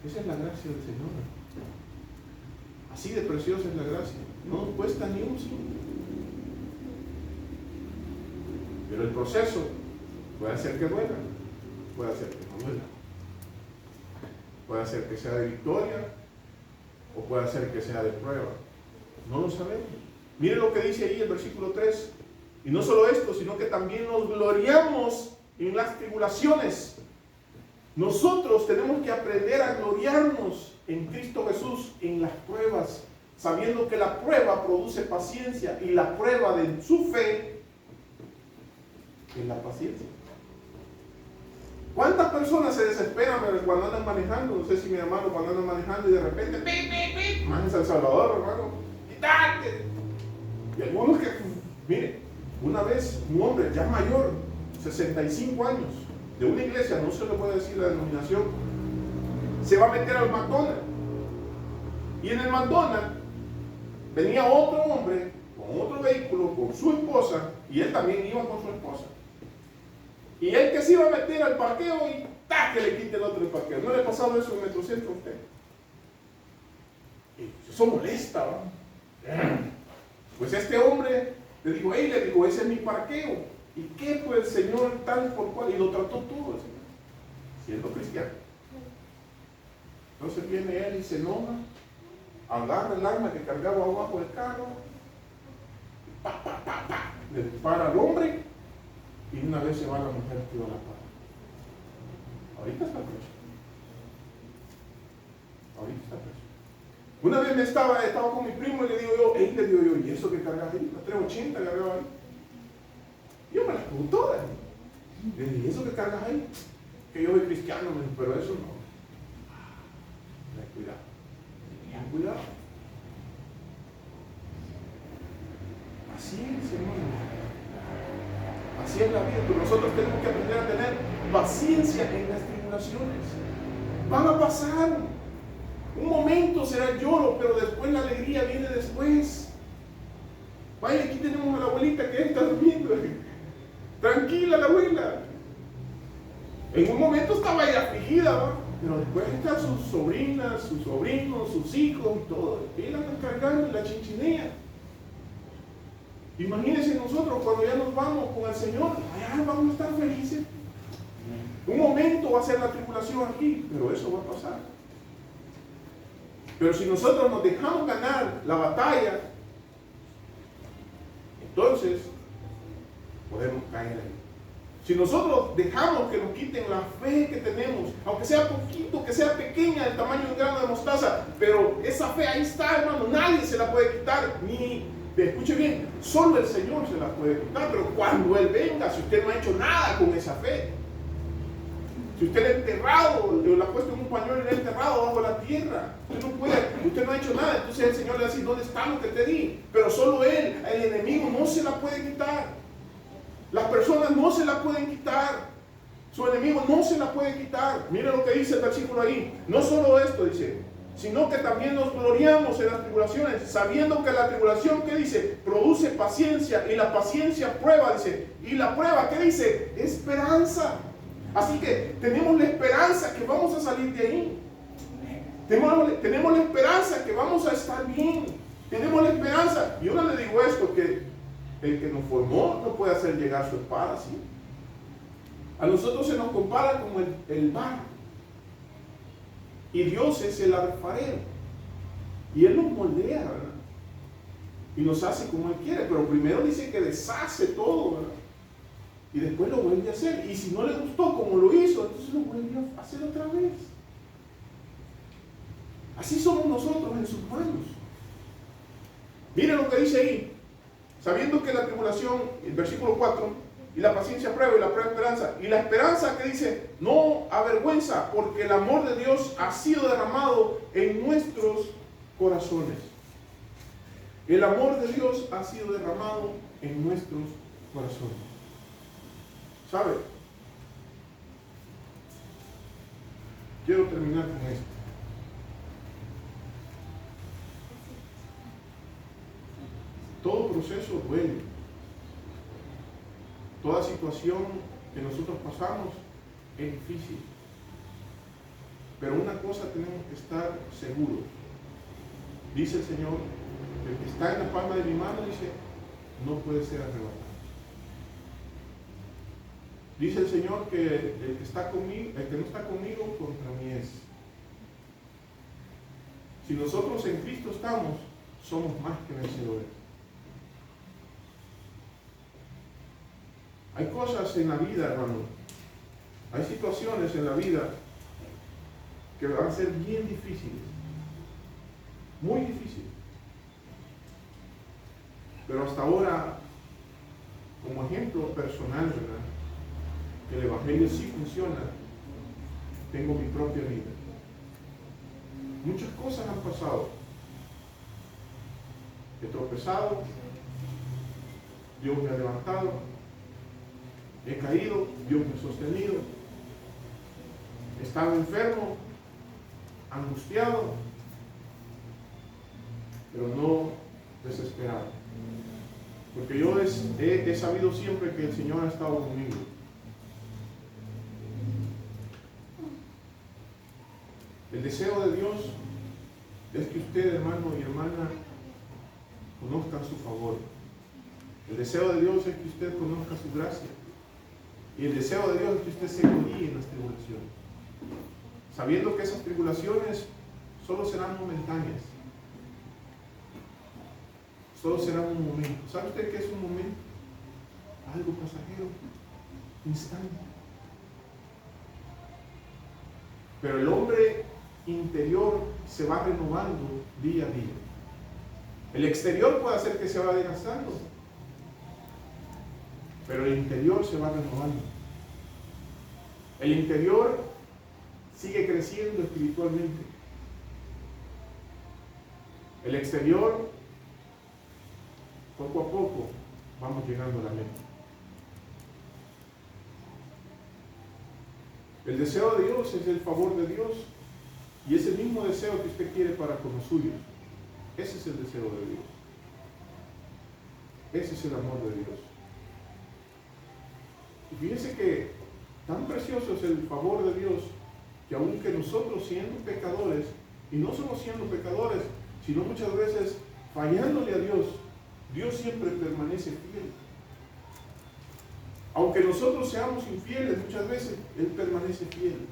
Esa es la gracia del Señor. Así de preciosa es la gracia. No nos cuesta ni un cinco. Pero el proceso puede hacer que duela, puede hacer que no duela. Puede hacer que sea de victoria o puede hacer que sea de prueba. No lo sabemos. Miren lo que dice ahí el versículo 3. Y no solo esto, sino que también nos gloriamos en las tribulaciones. Nosotros tenemos que aprender a gloriarnos en Cristo Jesús en las pruebas, sabiendo que la prueba produce paciencia y la prueba de su fe es la paciencia. ¿Cuántas personas se desesperan cuando andan manejando? No sé si mi hermano cuando andan manejando y de repente más en San Salvador, hermano, quítate. Y algunos que, mire, una vez un hombre ya mayor, 65 años, de una iglesia, no se le puede decir la denominación, se va a meter al McDonald's. Y en el McDonald's venía otro hombre con otro vehículo, con su esposa, y él también iba con su esposa. Y él que se iba a meter al parqueo y ¡tac! Que le quite el otro el parqueo. ¿No le ha pasado eso en Metrocentro a usted? Y eso molesta, ¿va? Pues este hombre le dijo, ese es mi parqueo. ¿Y qué? Pues el Señor tal por cual. Y lo trató todo el Señor, siendo cristiano. Entonces viene él y se enoja, agarra el arma que cargaba abajo del carro, le dispara al hombre. Y una vez se va la mujer que iba a la paz. Ahorita está preso. Ahorita está preso. Una vez estaba con mi primo y le digo yo, ¿y eso que cargas ahí? Las 380 cargaba ahí. Yo me las pongo todas. Le dije, ¿y eso que cargas ahí? Que yo soy cristiano, pero eso no. Ten cuidado. Ten cuidado. Así es, hermano. Así es la vida, pero nosotros tenemos que aprender a tener paciencia en las tribulaciones. Van a pasar. Un momento será el lloro, pero después la alegría viene después. Vaya, aquí tenemos a la abuelita que está durmiendo. Tranquila la abuela. En un momento estaba ella afligida, ¿va? Pero después están sus sobrinas, sus sobrinos, sus hijos y todo. Y la están cargando y la chinchinea. Imagínense nosotros cuando ya nos vamos con el Señor, allá vamos a estar felices. Un momento va a ser la tribulación aquí, pero eso va a pasar. Pero si nosotros nos dejamos ganar la batalla, entonces podemos caer ahí. Si nosotros dejamos que nos quiten la fe que tenemos, aunque sea poquito, que sea pequeña, del tamaño de un grano de mostaza, pero esa fe ahí está, hermano, nadie se la puede quitar, escuche bien, solo el Señor se la puede quitar, pero cuando Él venga, si usted no ha hecho nada con esa fe, si usted la ha enterrado, la ha puesto en un pañuelo y la ha enterrado bajo la tierra, usted no ha hecho nada, entonces el Señor le va a decir, ¿dónde está lo que te di? Pero solo Él, el enemigo no se la puede quitar, las personas no se la pueden quitar, su enemigo no se la puede quitar. Mire lo que dice el versículo ahí, no solo esto dice, sino que también nos gloriamos en las tribulaciones, sabiendo que la tribulación, ¿qué dice? Produce paciencia, y la paciencia prueba, dice, y la prueba, ¿qué dice? Esperanza. Así que tenemos la esperanza que vamos a salir de ahí. Tenemos la esperanza que vamos a estar bien. Tenemos la esperanza. Y yo le digo esto, que el que nos formó no puede hacer llegar su espada así. A nosotros se nos compara como el barro. Y Dios es el alfarero. Y Él nos moldea, ¿verdad? Y nos hace como Él quiere. Pero primero dice que deshace todo, ¿verdad? Y después lo vuelve a hacer. Y si no le gustó como lo hizo, entonces lo vuelve a hacer otra vez. Así somos nosotros en sus manos. Miren lo que dice ahí. Sabiendo que la tribulación, el versículo 4, y la paciencia prueba y la prueba esperanza. Y la esperanza que dice, no avergüenza, porque el amor de Dios ha sido derramado en nuestros corazones. El amor de Dios ha sido derramado en nuestros corazones. ¿Sabe? Quiero terminar con esto. Todo proceso duele. Toda situación que nosotros pasamos es difícil. Pero una cosa tenemos que estar seguros. Dice el Señor, el que está en la palma de mi mano, dice, no puede ser arrebatado. Dice el Señor que el que está conmigo, el que no está conmigo, contra mí es. Si nosotros en Cristo estamos, somos más que vencedores. Hay cosas en la vida, hermano. Hay situaciones en la vida que van a ser bien difíciles. Muy difíciles. Pero hasta ahora, como ejemplo personal, ¿verdad?, que el Evangelio sí funciona, tengo mi propia vida. Muchas cosas han pasado. He tropezado, Dios me ha levantado, he caído, Dios me ha sostenido, he estado enfermo, angustiado, pero no desesperado. Porque yo he sabido siempre que el Señor ha estado conmigo. El deseo de Dios es que usted, hermano y hermana, conozca su favor. El deseo de Dios es que usted conozca su gracia. Y el deseo de Dios es que usted se guíe en las tribulaciones, sabiendo que esas tribulaciones solo serán momentáneas. Solo serán un momento. ¿Sabe usted qué es un momento? Algo pasajero, instante. Pero el hombre interior se va renovando día a día. El exterior puede hacer que se vaya desgastando, pero el interior se va renovando. El interior sigue creciendo espiritualmente. El exterior, poco a poco, vamos llegando a la meta. El deseo de Dios es el favor de Dios, y es el mismo deseo que usted quiere para con los suyos. Ese es el deseo de Dios. Ese es el amor de Dios. Y fíjese que tan precioso es el favor de Dios, que aunque nosotros siendo pecadores, y no solo siendo pecadores, sino muchas veces fallándole a Dios, Dios siempre permanece fiel. Aunque nosotros seamos infieles, muchas veces Él permanece fiel.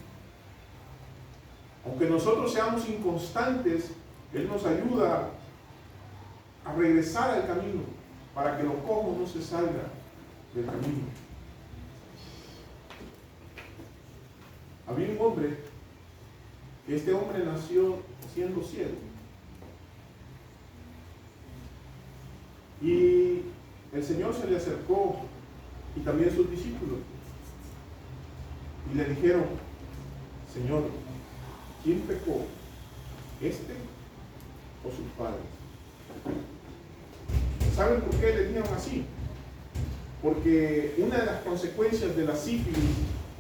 Aunque nosotros seamos inconstantes, Él nos ayuda a regresar al camino para que lo cojo no se salga del camino. Había un hombre, que este hombre nació siendo ciego. Y el Señor se le acercó, y también sus discípulos, y le dijeron: Señor, ¿quién pecó? ¿Este o sus padres? ¿Saben por qué le dijeron así? Porque una de las consecuencias de la sífilis,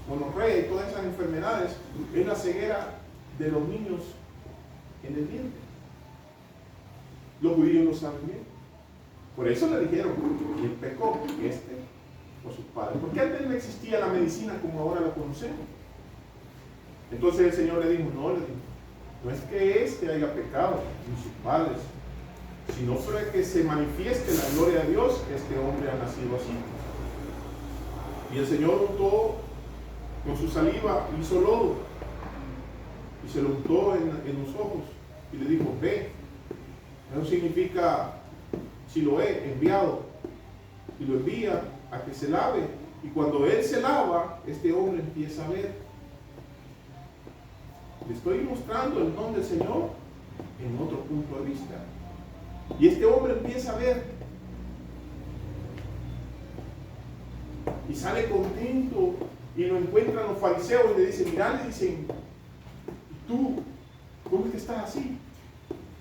gonorrea y todas esas enfermedades es la ceguera de los niños en el vientre. Los judíos lo saben bien. Por eso le dijeron: ¿quién pecó? ¿Este o sus padres? Porque antes no existía la medicina como ahora la conocemos. Entonces el Señor le dijo: no es que este haya pecado, ni sus padres, sino para que se manifieste la gloria de Dios, este hombre ha nacido así. Y el Señor untó con su saliva, hizo lodo, y se lo untó en los ojos, y le dijo: ve. Eso significa Siloé, enviado, y lo envía a que se lave, y cuando él se lava, este hombre empieza a ver. Le estoy mostrando el don del Señor en otro punto de vista. Y este hombre empieza a ver. Y sale contento y lo encuentran los fariseos y le dicen, mira, le dicen, tú, ¿cómo es que estás así?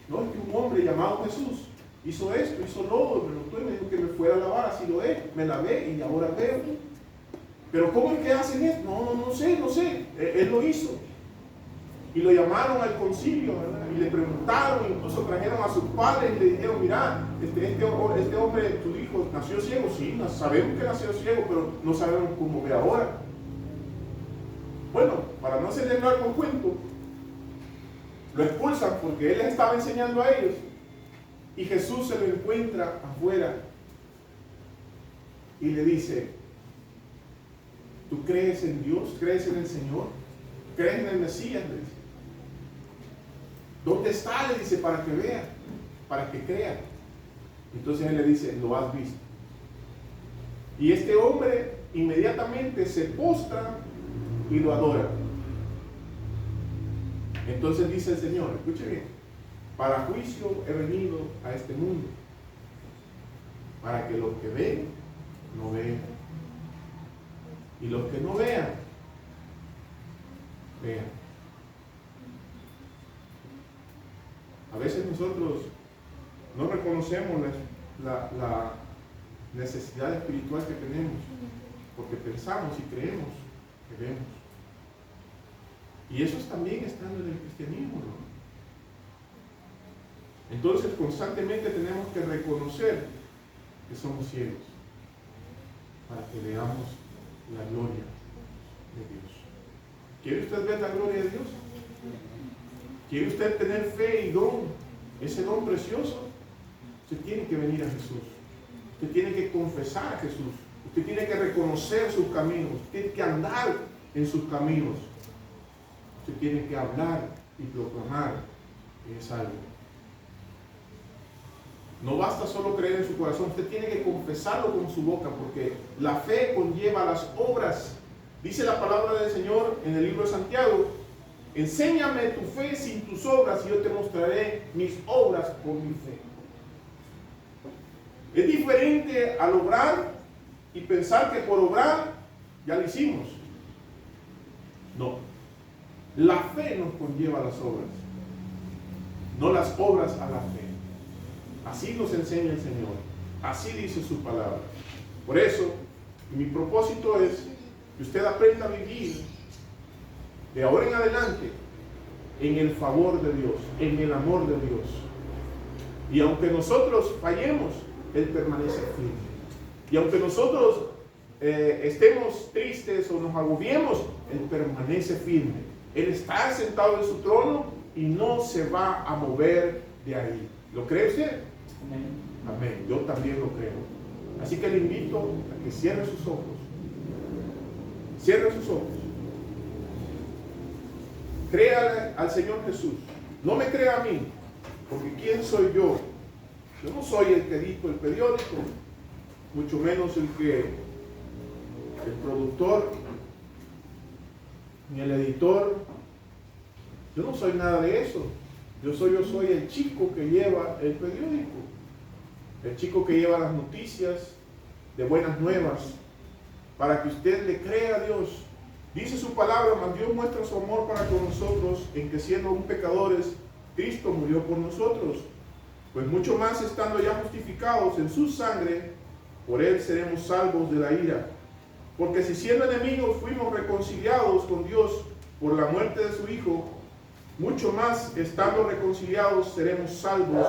No, es que un hombre llamado Jesús hizo esto, hizo lo otro, me notó y me dijo que me fuera a lavar, así lo es, me lavé y ahora veo. Pero ¿cómo es que hacen esto? No sé, él lo hizo. Y lo llamaron al concilio, ¿verdad? Y le preguntaron, incluso trajeron a sus padres y le dijeron, mira, este hombre, tu hijo, nació ciego. Sí, sabemos que nació ciego, pero no sabemos cómo ve ahora. Bueno, para no hacerle largo el cuento, lo expulsan porque él les estaba enseñando a ellos. Y Jesús se lo encuentra afuera y le dice, ¿tú crees en Dios? ¿Crees en el Señor? ¿Crees en el Mesías? Le dice. ¿Dónde está? Le dice, para que vea, para que crea. Entonces él le dice, lo has visto. Y este hombre inmediatamente se postra y lo adora. Entonces dice el Señor, escuche bien, para juicio he venido a este mundo, para que los que ven, no vean, y los que no vean, vean. A veces nosotros no reconocemos la necesidad espiritual que tenemos, porque pensamos y creemos que vemos. Y eso también estando en el cristianismo, ¿no? Entonces constantemente tenemos que reconocer que somos ciegos para que veamos la gloria de Dios. ¿Quiere usted ver la gloria de Dios? ¿Quiere usted tener fe y don? Ese don precioso. Usted tiene que venir a Jesús. Usted tiene que confesar a Jesús. Usted tiene que reconocer sus caminos. Usted tiene que andar en sus caminos. Usted tiene que hablar y proclamar que es algo. No basta solo creer en su corazón, usted tiene que confesarlo con su boca, porque la fe conlleva las obras. Dice la palabra del Señor en el libro de Santiago, enséñame tu fe sin tus obras y yo te mostraré mis obras por mi fe. Es diferente al obrar y pensar que por obrar ya lo hicimos. No. La fe nos conlleva a las obras, no las obras a la fe. Así nos enseña el Señor, así dice su palabra. Por eso, mi propósito es que usted aprenda a vivir de ahora en adelante en el favor de Dios, en el amor de Dios. Y aunque nosotros fallemos, Él permanece firme. Y aunque nosotros estemos tristes o nos agobiemos, Él permanece firme. Él está sentado en su trono y no se va a mover de ahí. ¿Lo cree usted? Amén. Amén. Yo también lo creo. Así que le invito a que cierre sus ojos. Cierre sus ojos. Créale al Señor Jesús. No me crea a mí, porque ¿quién soy yo? Yo no soy el que edito el periódico, mucho menos el productor, ni el editor. Yo no soy nada de eso. Yo soy el chico que lleva el periódico, el chico que lleva las noticias de buenas nuevas, para que usted le crea a Dios. Dice su palabra, mas Dios muestra su amor para con nosotros, en que siendo aún pecadores, Cristo murió por nosotros. Pues mucho más estando ya justificados en su sangre, por Él seremos salvos de la ira. Porque si siendo enemigos fuimos reconciliados con Dios por la muerte de su Hijo, mucho más estando reconciliados seremos salvos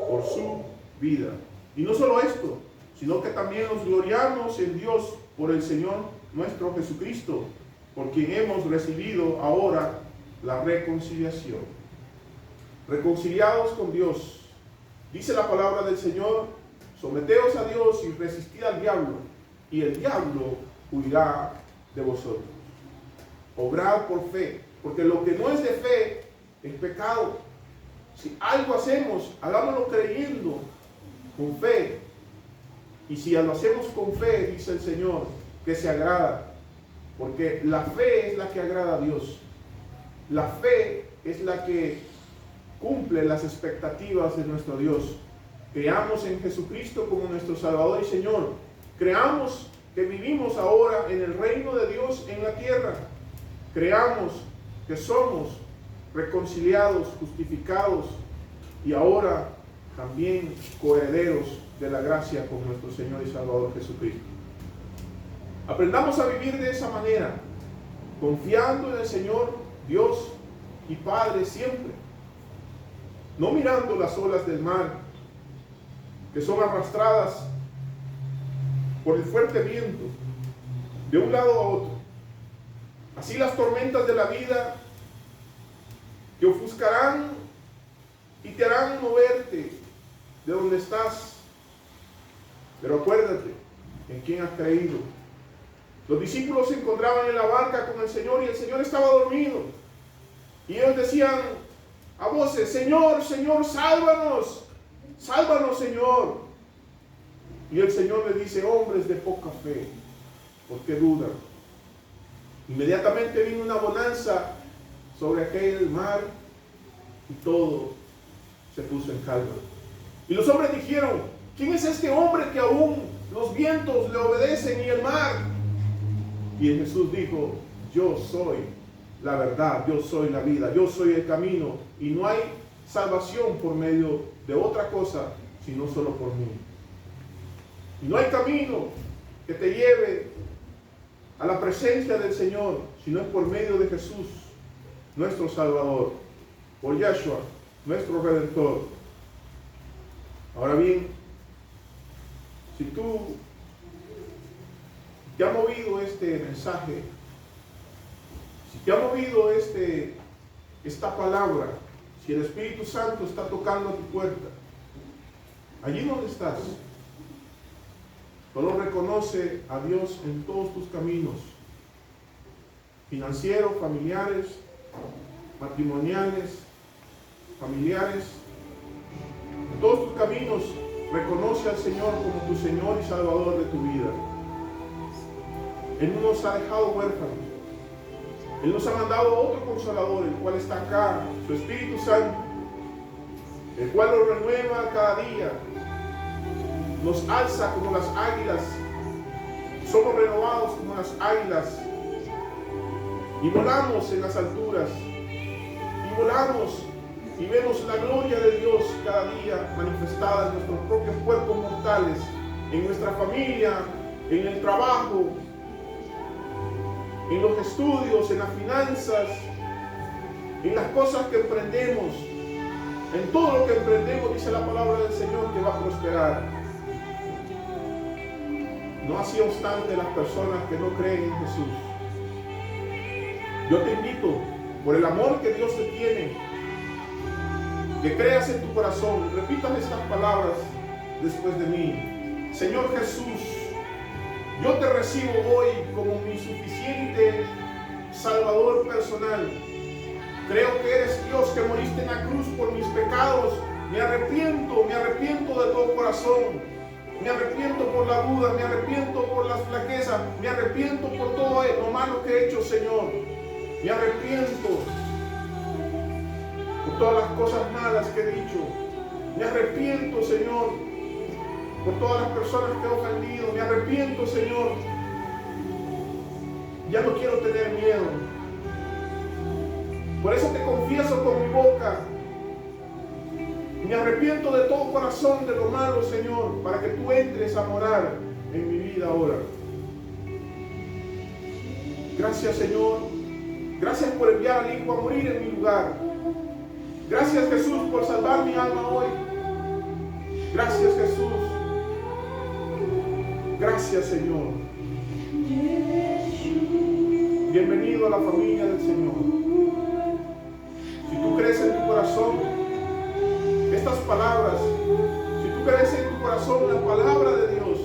por su vida. Y no solo esto, sino que también nos gloriamos en Dios por el Señor nuestro Jesucristo, por quien hemos recibido ahora la reconciliación. Reconciliados con Dios. Dice la palabra del Señor, someteos a Dios y resistid al diablo, y el diablo huirá de vosotros. Obrad por fe, porque lo que no es de fe es pecado. Si algo hacemos, hagámoslo creyendo, con fe. Y si lo hacemos con fe, dice el Señor, que se agrada. Porque la fe es la que agrada a Dios. La fe es la que cumple las expectativas de nuestro Dios. Creamos en Jesucristo como nuestro Salvador y Señor. Creamos que vivimos ahora en el reino de Dios en la tierra. Creamos que somos reconciliados, justificados y ahora también coherederos de la gracia con nuestro Señor y Salvador Jesucristo. Aprendamos a vivir de esa manera, confiando en el Señor, Dios y Padre siempre, no mirando las olas del mar que son arrastradas por el fuerte viento de un lado a otro. Así las tormentas de la vida te ofuscarán y te harán moverte de donde estás. Pero acuérdate en quién has creído. Los discípulos se encontraban en la barca con el Señor y el Señor estaba dormido. Y ellos decían a voces: Señor, Señor, sálvanos, sálvanos, Señor. Y el Señor le dice: hombres de poca fe, ¿por qué dudan? Inmediatamente vino una bonanza sobre aquel mar y todo se puso en calma. Y los hombres dijeron: ¿quién es este hombre que aún los vientos le obedecen y el mar? Y Jesús dijo: yo soy la verdad, yo soy la vida, yo soy el camino, y no hay salvación por medio de otra cosa sino solo por mí. Y no hay camino que te lleve a la presencia del Señor sino es por medio de Jesús, nuestro Salvador, por Yahshua, nuestro Redentor. Ahora bien, si tú te ha movido este mensaje, si te ha movido esta palabra, si el Espíritu Santo está tocando a tu puerta, allí donde estás, solo reconoce a Dios en todos tus caminos, financieros, familiares, matrimoniales, familiares. En todos tus caminos reconoce al Señor como tu Señor y Salvador de tu vida. Él no nos ha dejado huérfanos. Él nos ha mandado a otro Consolador, el cual está acá, su Espíritu Santo, el cual lo renueva cada día, nos alza como las águilas, somos renovados como las águilas, y volamos en las alturas, y volamos y vemos la gloria de Dios cada día manifestada en nuestros propios cuerpos mortales, en nuestra familia, en el trabajo, en los estudios, en las finanzas, en las cosas que emprendemos. En todo lo que emprendemos, dice la palabra del Señor, que va a prosperar. No así obstante las personas que no creen en Jesús. Yo te invito, por el amor que Dios te tiene, que creas en tu corazón. Repitas estas palabras después de mí. Señor Jesús, yo te recibo hoy como mi suficiente Salvador personal. Creo que eres Dios, que moriste en la cruz por mis pecados. Me arrepiento de todo corazón. Me arrepiento por la duda, me arrepiento por las flaquezas, me arrepiento por todo lo malo que he hecho, Señor. Me arrepiento por todas las cosas malas que he dicho. Me arrepiento, Señor, por todas las personas que he ofendido. Me arrepiento, Señor. Ya no quiero tener miedo. Por eso te confieso con mi boca. Me arrepiento de todo corazón de lo malo, Señor, para que tú entres a morar en mi vida ahora. Gracias, Señor. Gracias por enviar al Hijo a morir en mi lugar. Gracias, Jesús, por salvar mi alma hoy. Gracias, Jesús. Gracias, Señor. Bienvenido a la familia del Señor. Si tú crees en tu corazón estas palabras, si tú crees en tu corazón la palabra de Dios,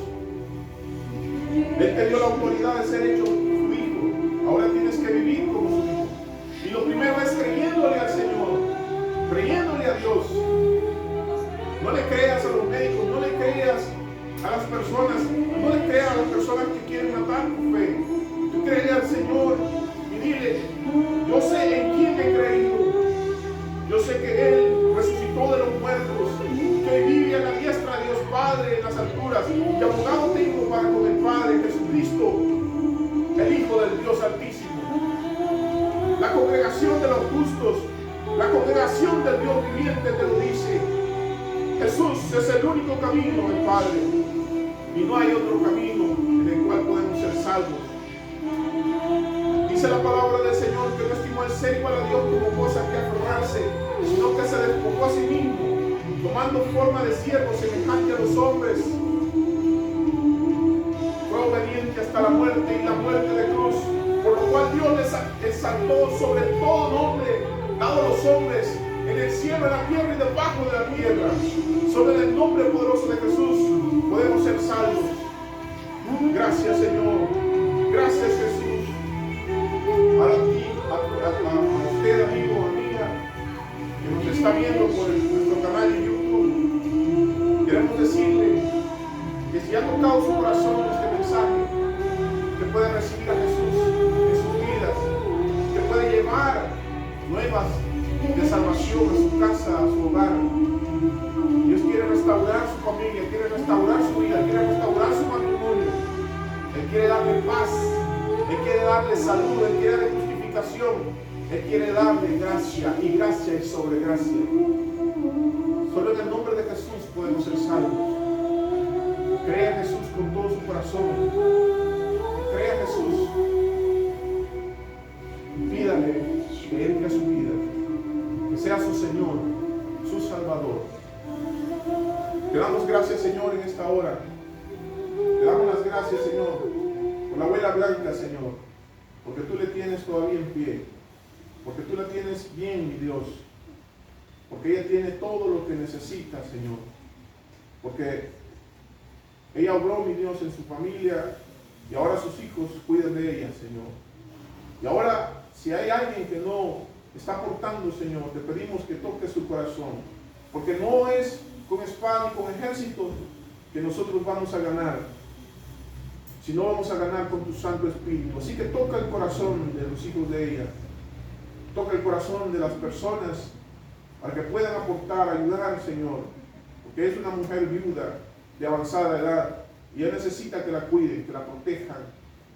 Él te dio la autoridad de ser hecho su hijo. Ahora tienes que vivir como su hijo. Y lo primero es creyéndole al Señor, creyéndole a Dios. No le creas a los médicos, no le creas a las personas, no le creas a las personas que quieren matar tu fe. Tú créele al Señor y dile: yo sé en quién he creído. Yo sé que Él resucitó de los muertos, que hoy vive a la diestra de Dios Padre en las alturas, y abogado tengo para con el Padre Jesucristo. los justos. La congregación del Dios viviente te lo dice. Jesús es el único camino del Padre. Y no hay otro camino en el cual podemos ser salvos. Dice la palabra del Señor que no estimó el ser igual a Dios como cosa que aferrarse, sino que se despojó a sí mismo, tomando forma de siervo semejante a los hombres. Fue obediente hasta la muerte y la muerte de cruz, por lo cual Dios le exaltó sobre todo nombre dado a los hombres, en el cielo, en la tierra y debajo de la tierra. Sobre el nombre poderoso de Jesús podemos ser salvos. Gracias, Señor. Gracias, Jesús. Ahora a usted, amigo, amiga, que nos está viendo por nuestro canal de YouTube, queremos decirle que si ha tocado su corazón este mensaje, que puede recibir a Jesús en sus vidas, que puede llevar nuevas de salvación a su casa, a su hogar. Dios quiere restaurar su familia, quiere restaurar su vida, quiere restaurar su matrimonio. Él quiere darle paz, Él quiere darle salud, Él quiere darle justificación, Él quiere darle gracia, y gracia es sobre gracia. Solo en el nombre de Jesús podemos ser salvos. Crea en Jesús con todo su corazón. Crea en Jesús. Pídale que entre a su vida, que sea su Señor, su Salvador. Te damos gracias, Señor, en esta hora. Te damos las gracias, Señor, por la abuela Blanca, Señor, porque tú le tienes todavía en pie, porque tú la tienes bien, mi Dios, porque ella tiene todo lo que necesita, Señor, porque ella obró, mi Dios, en su familia, y ahora sus hijos cuidan de ella, Señor. Y ahora, si hay alguien que no está portando, Señor, te pedimos que toque su corazón, porque no es con espada y con ejército que nosotros vamos a ganar, sino vamos a ganar con tu Santo Espíritu. Así que toca el corazón de los hijos de ella, toca el corazón de las personas para que puedan aportar, ayudar, Señor, porque es una mujer viuda de avanzada edad y ella necesita que la cuiden, que la protejan,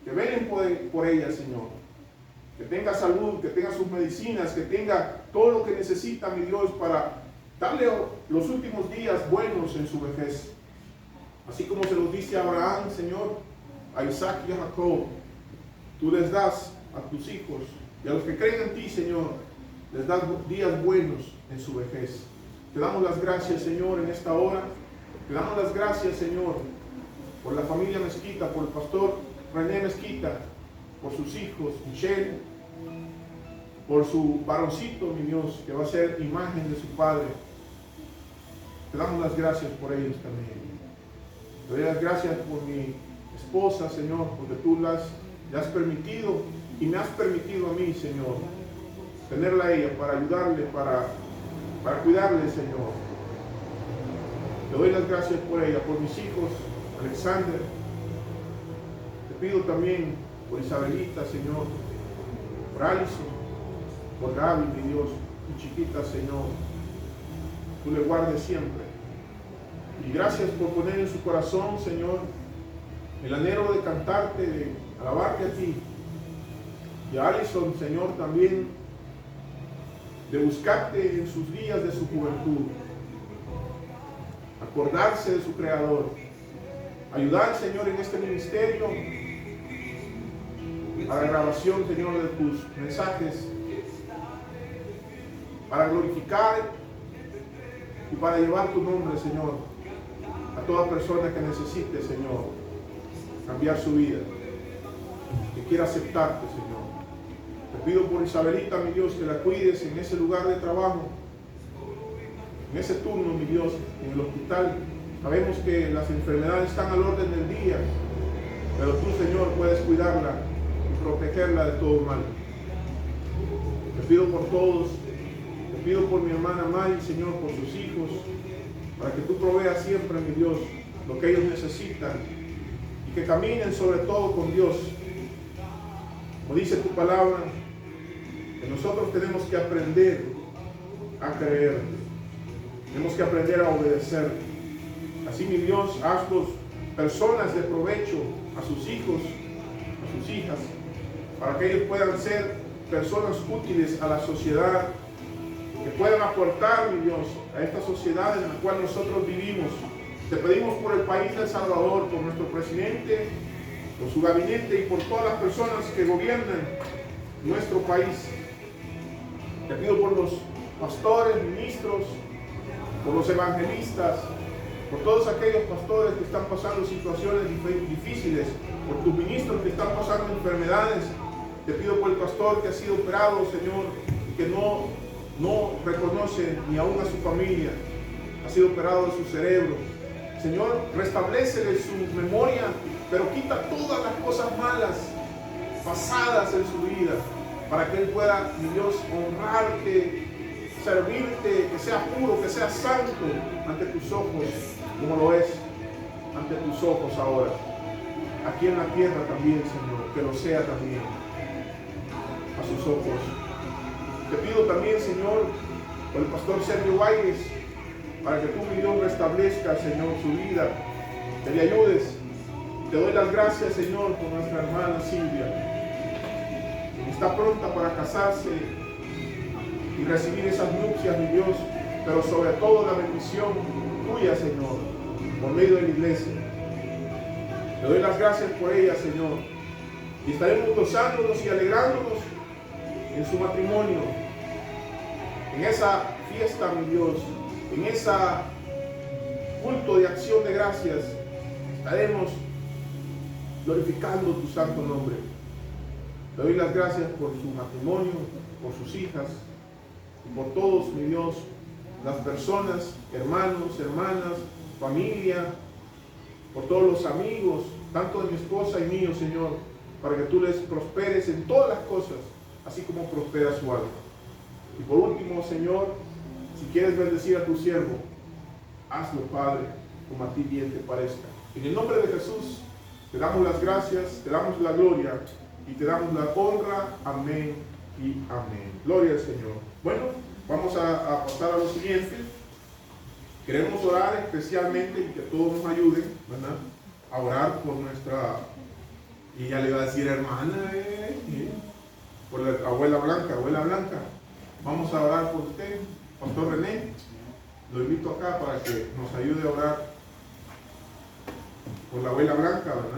que velen por ella, Señor. Que tenga salud, que tenga sus medicinas, que tenga todo lo que necesita, mi Dios, para darle los últimos días buenos en su vejez. Así como se los dice a Abraham, Señor, a Isaac y a Jacob, tú les das a tus hijos y a los que creen en ti, Señor, les das días buenos en su vejez. Te damos las gracias, Señor, en esta hora. Te damos las gracias, Señor, por la familia Mezquita, por el pastor René Mezquita, por sus hijos, Michelle, por su varoncito, mi Dios, que va a ser imagen de su padre. Te damos las gracias por ellos también. Te doy las gracias por mi esposa, Señor, porque tú le has permitido y me has permitido a mí, Señor, tenerla a ella para ayudarle, para cuidarle, Señor. Te doy las gracias por ella, por mis hijos, Alexander. Te pido también por Isabelita, Señor, por Alison, por Gaby, mi Dios, mi chiquita, Señor. Tú le guardes siempre. Y gracias por poner en su corazón, Señor, el anhelo de cantarte, de alabarte a ti. Y a Alison, Señor, también de buscarte en sus días de su juventud. Acordarse de su Creador. Ayudar, Señor, en este ministerio a la grabación, Señor, de tus mensajes, para glorificar y para llevar tu nombre, Señor, a toda persona que necesite, Señor, cambiar su vida, que quiera aceptarte, Señor. Te pido por Isabelita, mi Dios, que la cuides en ese lugar de trabajo, en ese turno, mi Dios, en el hospital. Sabemos que las enfermedades están al orden del día, pero tú, Señor, puedes cuidarla y protegerla de todo mal. Te pido por todos, te pido por mi hermana Mari, Señor, por sus hijos, para que tú proveas siempre, mi Dios, lo que ellos necesitan y que caminen sobre todo con Dios. Como dice tu palabra, que nosotros tenemos que aprender a creer, tenemos que aprender a obedecer. Así, mi Dios, hazlos personas de provecho a sus hijos, a sus hijas, para que ellos puedan ser personas útiles a la sociedad, que puedan aportar, mi Dios, a esta sociedad en la cual nosotros vivimos. Te pedimos por el país de El Salvador, por nuestro presidente, por su gabinete y por todas las personas que gobiernan nuestro país. Te pido por los pastores, ministros, por los evangelistas, por todos aquellos pastores que están pasando situaciones difíciles, por tus ministros que están pasando enfermedades. Te pido por el pastor que ha sido operado, Señor, y que no reconoce ni aún a su familia, ha sido operado de su cerebro. Señor, restablécele su memoria, pero quita todas las cosas malas pasadas en su vida, para que él pueda, mi Dios, honrarte, servirte, que sea puro, que sea santo ante tus ojos, como lo es ante tus ojos ahora. Aquí en la tierra también, Señor, que lo sea también a sus ojos. Te pido también, Señor, por el pastor Sergio Valles, para que tú, mi Dios, restablezcas, Señor, su vida, que le ayudes. Te doy las gracias, Señor, por nuestra hermana Silvia, que está pronta para casarse y recibir esas nupcias, mi Dios, pero sobre todo la bendición tuya, Señor, por medio de la iglesia. Te doy las gracias por ella, Señor, y estaremos gozándonos y alegrándonos en su matrimonio, en esa fiesta, mi Dios, en ese culto de acción de gracias. Estaremos glorificando tu santo nombre. Te doy las gracias por su matrimonio, por sus hijas y por todos, mi Dios, las personas, hermanos, hermanas, familia, por todos los amigos, tanto de mi esposa y mío, Señor, para que tú les prosperes en todas las cosas, así como prospera su alma. Y por último, Señor, si quieres bendecir a tu siervo, hazlo, Padre, como a ti bien te parezca. En el nombre de Jesús, te damos las gracias, te damos la gloria y te damos la honra. Amén y amén. Gloria al Señor. Bueno, vamos a pasar a lo siguiente. Queremos orar especialmente y que todos nos ayuden, ¿verdad?, a orar por nuestra, y ya le iba a decir hermana, por la abuela Blanca. Vamos a orar por usted, Pastor René. Lo invito acá para que nos ayude a orar por la abuela Blanca, ¿verdad?